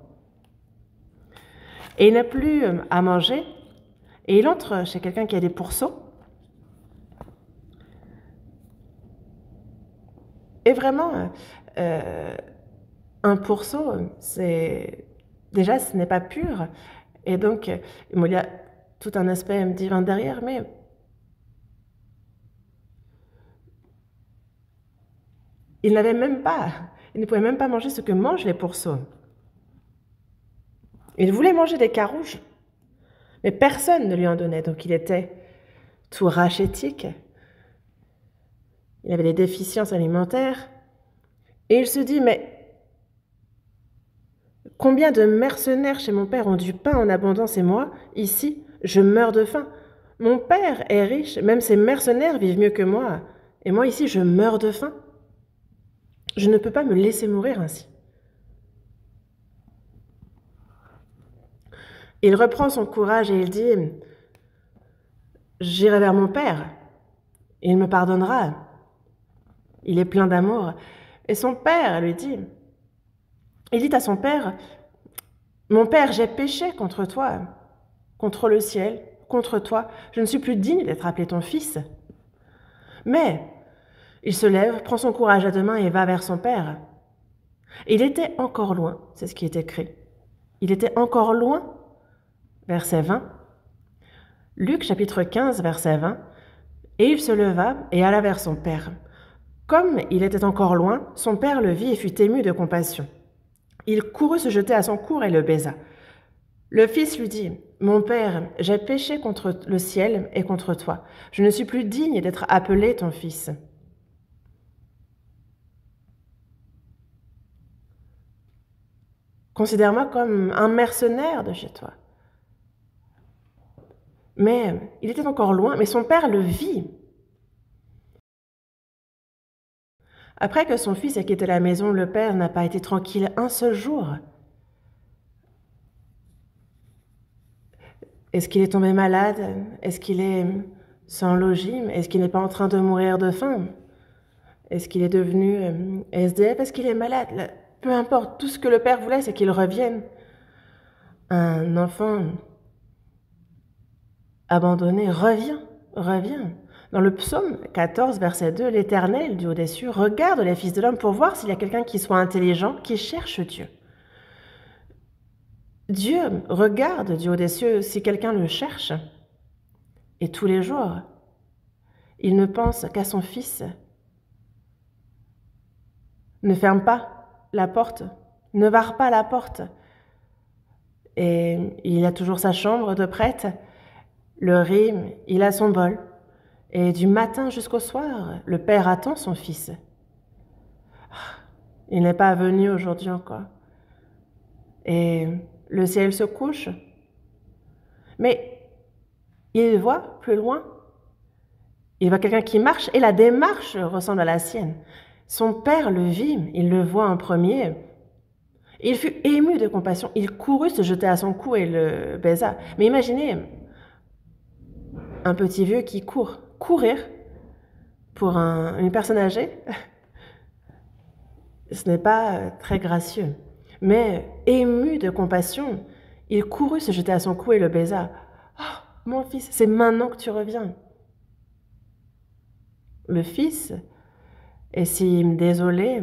Et il n'a plus à manger, et il entre chez quelqu'un qui a des pourceaux. Et vraiment, un pourceau, déjà, ce n'est pas pur. Et donc, il y a tout un aspect divin derrière, mais il ne pouvait même pas manger ce que mangent les pourceaux. Il voulait manger des carouges, mais personne ne lui en donnait, donc il était tout rachétique. Il avait des déficiences alimentaires, et il se dit, mais combien de mercenaires chez mon père ont du pain en abondance et moi, ici, je meurs de faim. Mon père est riche, même ses mercenaires vivent mieux que moi, et moi ici, je meurs de faim. Je ne peux pas me laisser mourir ainsi. Il reprend son courage et il dit, j'irai vers mon père, il me pardonnera. Il est plein d'amour. Et son père lui dit, il dit à son père, mon père, j'ai péché contre toi, contre le ciel, contre toi. Je ne suis plus digne d'être appelé ton fils. Mais il se lève, prend son courage à 2 mains et va vers son père. Il était encore loin, c'est ce qui est écrit. Il était encore loin, verset 20. Luc chapitre 15, verset 20. Et il se leva et alla vers son père. Comme il était encore loin, son père le vit et fut ému de compassion. Il courut se jeter à son cou et le baisa. Le fils lui dit, « Mon père, j'ai péché contre le ciel et contre toi. Je ne suis plus digne d'être appelé ton fils. » Considère-moi comme un mercenaire de chez toi. Mais il était encore loin, mais son père le vit. Après que son fils ait quitté la maison, le père n'a pas été tranquille un seul jour. Est-ce qu'il est tombé malade? Est-ce qu'il est sans logis? Est-ce qu'il n'est pas en train de mourir de faim? Est-ce qu'il est devenu SDF? Est-ce qu'il est malade? Peu importe, tout ce que le père voulait, c'est qu'il revienne. Un enfant abandonné revient. Dans le psaume 14, verset 2, l'Éternel du haut des cieux regarde les fils de l'homme pour voir s'il y a quelqu'un qui soit intelligent, qui cherche Dieu. Dieu regarde du haut des cieux si quelqu'un le cherche. Et tous les jours, il ne pense qu'à son fils. Ne ferme pas la porte, ne barre pas la porte. Et il a toujours sa chambre de prête, le riz, il a son bol. Et du matin jusqu'au soir, le père attend son fils. Il n'est pas venu aujourd'hui encore. Et le ciel se couche. Mais il voit plus loin. Il voit quelqu'un qui marche et la démarche ressemble à la sienne. Son père le vit, il le voit en premier. Il fut ému de compassion. Il courut se jeter à son cou et le baisa. Mais imaginez un petit vieux qui court. Courir pour une personne âgée, ce n'est pas très gracieux. Mais ému de compassion, il courut se jeter à son cou et le baisa. « Oh, mon fils, c'est maintenant que tu reviens. » Le fils est si désolé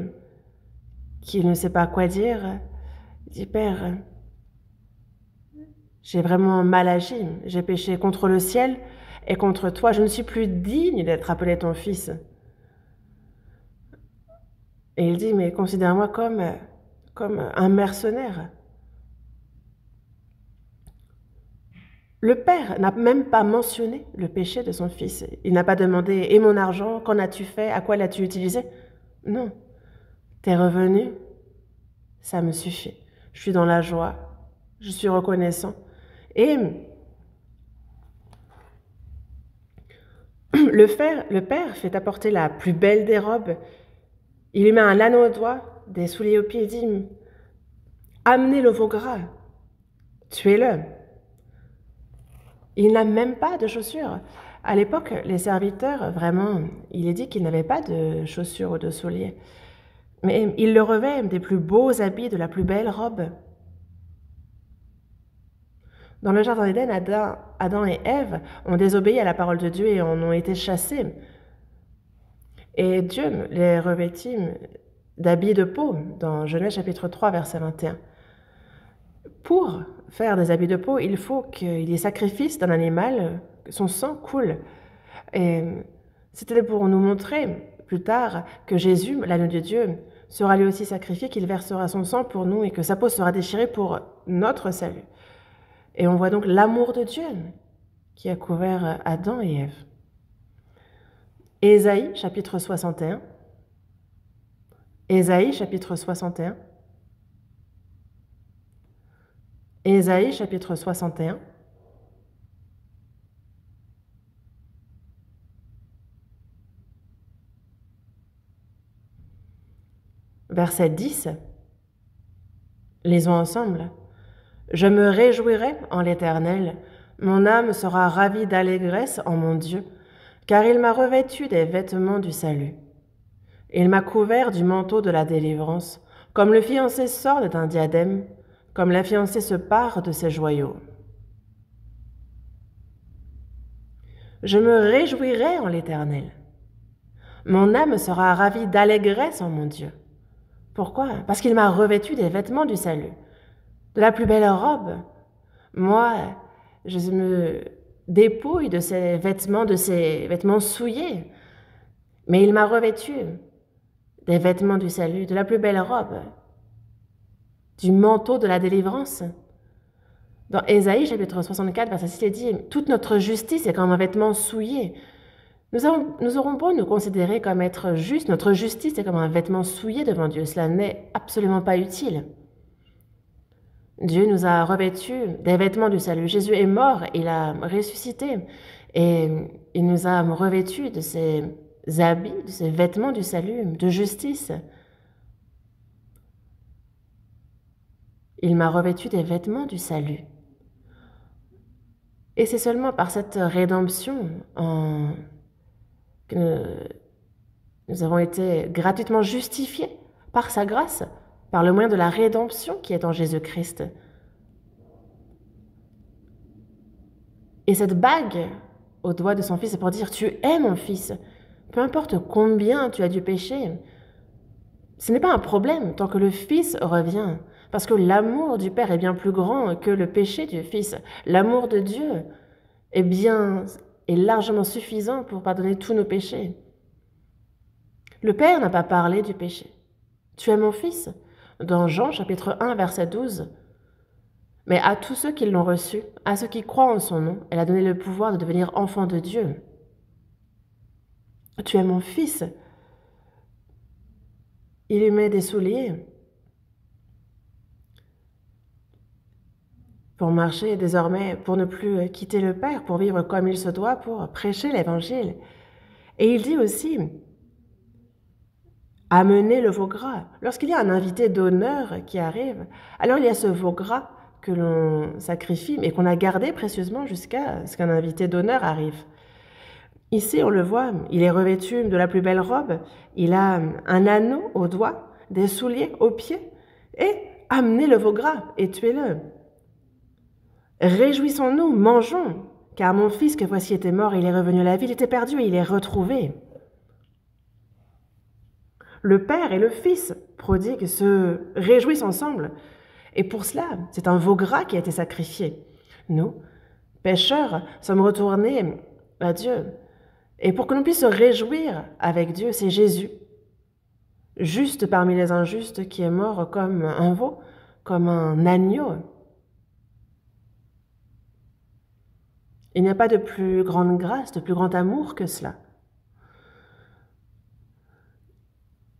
qu'il ne sait pas quoi dire. Il dit, « Père, j'ai vraiment mal agi. J'ai péché contre le ciel et contre toi. Je ne suis plus digne d'être appelé ton fils. » Et il dit, « Mais considère-moi comme un mercenaire. » Le père n'a même pas mentionné le péché de son fils. Il n'a pas demandé « Et mon argent, qu'en as-tu fait? À quoi l'as-tu utilisé ?» Non. Tes revenus, ça me suffit. Je suis dans la joie. Je suis reconnaissant. Et le père fait apporter la plus belle des robes. Il lui met un anneau au doigt, des souliers aux pieds. Il dit « Amenez le veau gras. Tuez-le. » Il n'a même pas de chaussures. À l'époque, les serviteurs, vraiment, il est dit qu'ils n'avaient pas de chaussures ou de souliers. Mais ils le revêtent des plus beaux habits, de la plus belle robe. Dans le jardin d'Éden, Adam et Ève ont désobéi à la parole de Dieu et en ont été chassés. Et Dieu les revêtit d'habits de peau, dans Genèse chapitre 3, verset 21. Pour faire des habits de peau, il faut qu'il y ait sacrifice d'un animal, que son sang coule. Et c'était pour nous montrer plus tard que Jésus, l'agneau de Dieu, sera lui aussi sacrifié, qu'il versera son sang pour nous et que sa peau sera déchirée pour notre salut. Et on voit donc l'amour de Dieu qui a couvert Adam et Ève. Ésaïe, chapitre 61. Ésaïe, chapitre 61. Ésaïe, chapitre 61. Verset 10. Lisons ensemble. « Je me réjouirai en l'Éternel, mon âme sera ravie d'allégresse en mon Dieu, car il m'a revêtu des vêtements du salut. Il m'a couvert du manteau de la délivrance, comme le fiancé sort d'un diadème, comme la fiancée se pare de ses joyaux. Je me réjouirai en l'Éternel. Mon âme sera ravie d'allégresse en mon Dieu. » Pourquoi? Parce qu'il m'a revêtu des vêtements du salut, de la plus belle robe. Moi, je me dépouille de ces vêtements souillés. Mais il m'a revêtu des vêtements du salut, de la plus belle robe, du manteau de la délivrance. Dans Ésaïe, chapitre 64, verset 6, il dit « Toute notre justice est comme un vêtement souillé. » Nous aurons beau nous considérer comme être justes, notre justice est comme un vêtement souillé devant Dieu. Cela n'est absolument pas utile. Dieu nous a revêtus des vêtements du salut. Jésus est mort, il a ressuscité et il nous a revêtus de ces habits, de ces vêtements du salut, de justice. Il m'a revêtu des vêtements du salut. Et c'est seulement par cette rédemption que nous avons été gratuitement justifiés par sa grâce, par le moyen de la rédemption qui est en Jésus-Christ. Et cette bague au doigt de son fils, c'est pour dire « Tu es mon fils ». Peu importe combien tu as dû pécher, ce n'est pas un problème tant que le fils revient. Parce que l'amour du Père est bien plus grand que le péché du Fils. L'amour de Dieu est largement suffisant pour pardonner tous nos péchés. Le Père n'a pas parlé du péché. Tu es mon fils, dans Jean chapitre 1, verset 12. Mais à tous ceux qui l'ont reçu, à ceux qui croient en son nom, elle a donné le pouvoir de devenir enfants de Dieu. Tu es mon fils. Il lui met des souliers pour marcher désormais, pour ne plus quitter le Père, pour vivre comme il se doit, pour prêcher l'Évangile. Et il dit aussi, amenez le veau gras. Lorsqu'il y a un invité d'honneur qui arrive, alors il y a ce veau gras que l'on sacrifie, mais qu'on a gardé précieusement jusqu'à ce qu'un invité d'honneur arrive. Ici, on le voit, il est revêtu de la plus belle robe, il a un anneau au doigt, des souliers aux pieds, et amenez le veau gras et tuez-le. Réjouissons-nous, mangeons, car mon fils que voici était mort, il est revenu à la vie, il était perdu et il est retrouvé. Le Père et le Fils prodigue se réjouissent ensemble. Et pour cela, c'est un veau gras qui a été sacrifié. Nous, pécheurs, sommes retournés à Dieu. Et pour que l'on puisse se réjouir avec Dieu, c'est Jésus, juste parmi les injustes, qui est mort comme un veau, comme un agneau. Il n'y a pas de plus grande grâce, de plus grand amour que cela.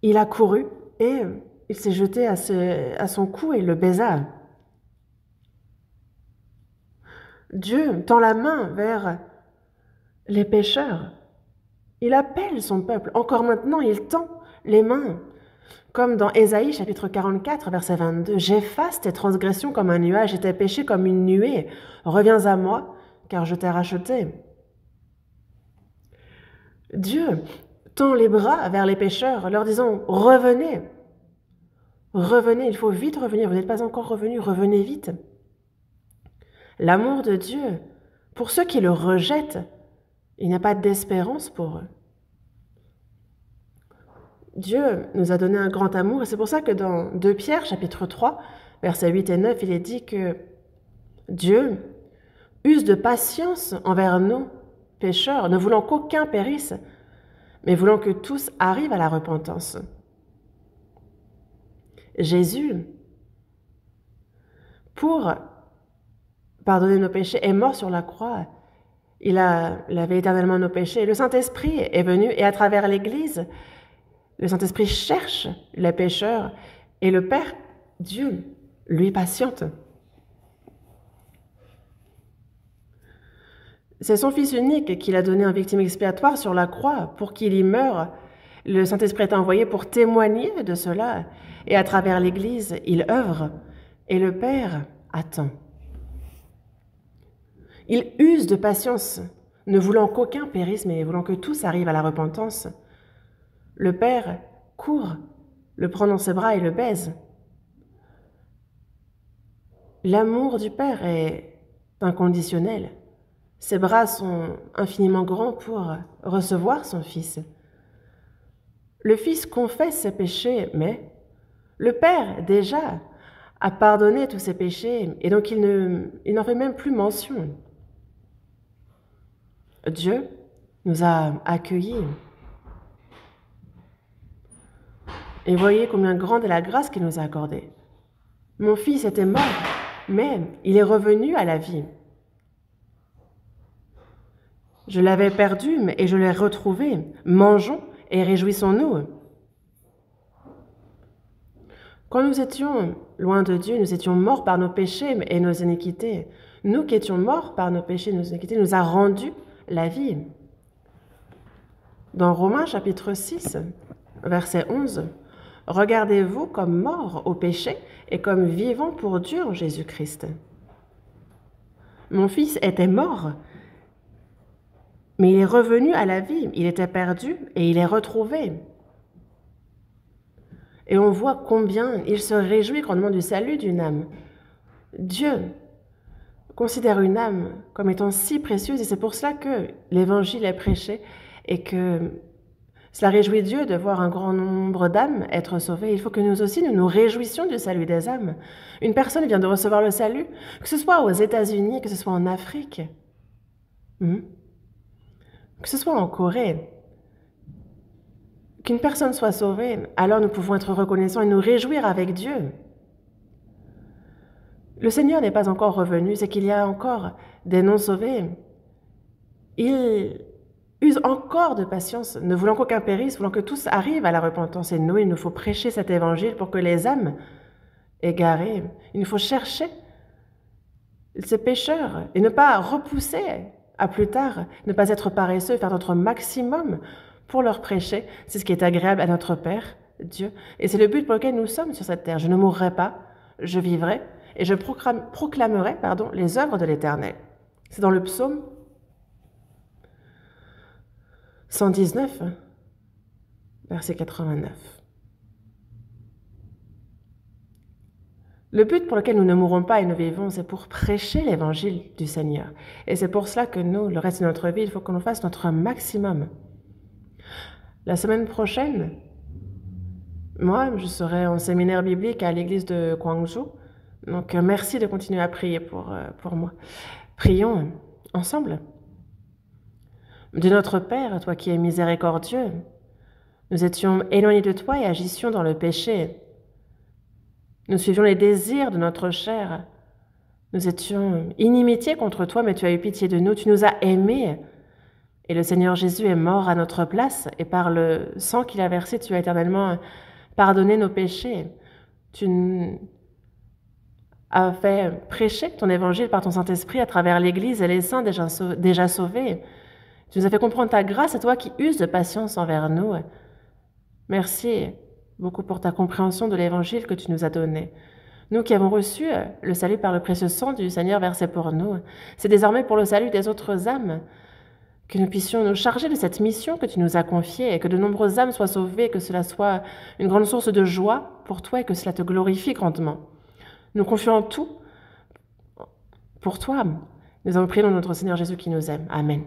Il a couru et il s'est jeté à son cou et le baisa. Dieu tend la main vers les pécheurs. Il appelle son peuple. Encore maintenant, il tend les mains. Comme dans Ésaïe chapitre 44, verset 22. « J'efface tes transgressions comme un nuage et tes péchés comme une nuée. Reviens à moi, car je t'ai racheté. » Dieu tend les bras vers les pécheurs, leur disant « Revenez, revenez, il faut vite revenir, vous n'êtes pas encore revenus, revenez vite. » L'amour de Dieu, pour ceux qui le rejettent, il n'y a pas d'espérance pour eux. Dieu nous a donné un grand amour et c'est pour ça que dans 2 Pierre chapitre 3, versets 8 et 9, il est dit que Dieu use de patience envers nous, pécheurs, ne voulant qu'aucun périsse, mais voulant que tous arrivent à la repentance. Jésus, pour pardonner nos péchés, est mort sur la croix. Il avait éternellement nos péchés. Le Saint-Esprit est venu et à travers l'Église, le Saint-Esprit cherche les pécheurs et le Père, Dieu, lui patiente. C'est son Fils unique qu'il a donné en victime expiatoire sur la croix pour qu'il y meure. Le Saint-Esprit est envoyé pour témoigner de cela. Et à travers l'Église, il œuvre et le Père attend. Il use de patience, ne voulant qu'aucun périsse, mais voulant que tous arrivent à la repentance. Le Père court, le prend dans ses bras et le baise. L'amour du Père est inconditionnel. Ses bras sont infiniment grands pour recevoir son Fils. Le Fils confesse ses péchés, mais le Père, déjà, a pardonné tous ses péchés, et donc il n'en fait même plus mention. Dieu nous a accueillis. Et voyez combien grande est la grâce qu'il nous a accordée. Mon Fils était mort, mais il est revenu à la vie. Je l'avais perdu et je l'ai retrouvé. Mangeons et réjouissons-nous. Quand nous étions loin de Dieu, nous étions morts par nos péchés et nos iniquités. Nous qui étions morts par nos péchés et nos iniquités, nous a rendu la vie. Dans Romains chapitre 6, verset 11, « Regardez-vous comme morts au péché et comme vivants pour Dieu en Jésus-Christ. » Mon Fils était mort, mais il est revenu à la vie. Il était perdu et il est retrouvé. Et on voit combien il se réjouit grandement du salut d'une âme. Dieu considère une âme comme étant si précieuse et c'est pour cela que l'Évangile est prêché et que cela réjouit Dieu de voir un grand nombre d'âmes être sauvées. Il faut que nous aussi, nous nous réjouissions du salut des âmes. Une personne vient de recevoir le salut, que ce soit aux États-Unis, que ce soit en Afrique, que ce soit en Corée. Qu'une personne soit sauvée, alors nous pouvons être reconnaissants et nous réjouir avec Dieu. Le Seigneur n'est pas encore revenu, c'est qu'il y a encore des non-sauvés. Il use encore de patience, ne voulant qu'aucun périsse, voulant que tous arrivent à la repentance. Et nous, il nous faut prêcher cet évangile pour que les âmes égarées, il nous faut chercher ces pécheurs et ne pas repousser à plus tard, ne pas être paresseux, faire notre maximum pour leur prêcher. C'est ce qui est agréable à notre Père, Dieu. Et c'est le but pour lequel nous sommes sur cette terre. Je ne mourrai pas, je vivrai et je proclamerai les œuvres de l'Éternel. C'est dans le psaume 119, verset 89. Le but pour lequel nous ne mourrons pas et nous vivons, c'est pour prêcher l'évangile du Seigneur. Et c'est pour cela que nous, le reste de notre vie, il faut que nous fassions notre maximum. La semaine prochaine, moi, je serai en séminaire biblique à l'église de Guangzhou. Donc, merci de continuer à prier pour moi. Prions ensemble. Dieu notre Père, toi qui es miséricordieux, nous étions éloignés de toi et agissions dans le péché. Nous suivions les désirs de notre chair. Nous étions inimitiés contre toi, mais tu as eu pitié de nous, tu nous as aimés. Et le Seigneur Jésus est mort à notre place, et par le sang qu'il a versé, tu as éternellement pardonné nos péchés. Tu as fait prêcher ton évangile par ton Saint-Esprit à travers l'Église et les saints déjà sauvés. Tu nous as fait comprendre ta grâce, à toi qui uses de patience envers nous. Merci beaucoup pour ta compréhension de l'évangile que tu nous as donné. Nous qui avons reçu le salut par le précieux sang du Seigneur versé pour nous, c'est désormais pour le salut des autres âmes que nous puissions nous charger de cette mission que tu nous as confiée et que de nombreuses âmes soient sauvées, que cela soit une grande source de joie pour toi et que cela te glorifie grandement. Nous confions tout pour toi. Nous avons prié dans notre Seigneur Jésus qui nous aime. Amen.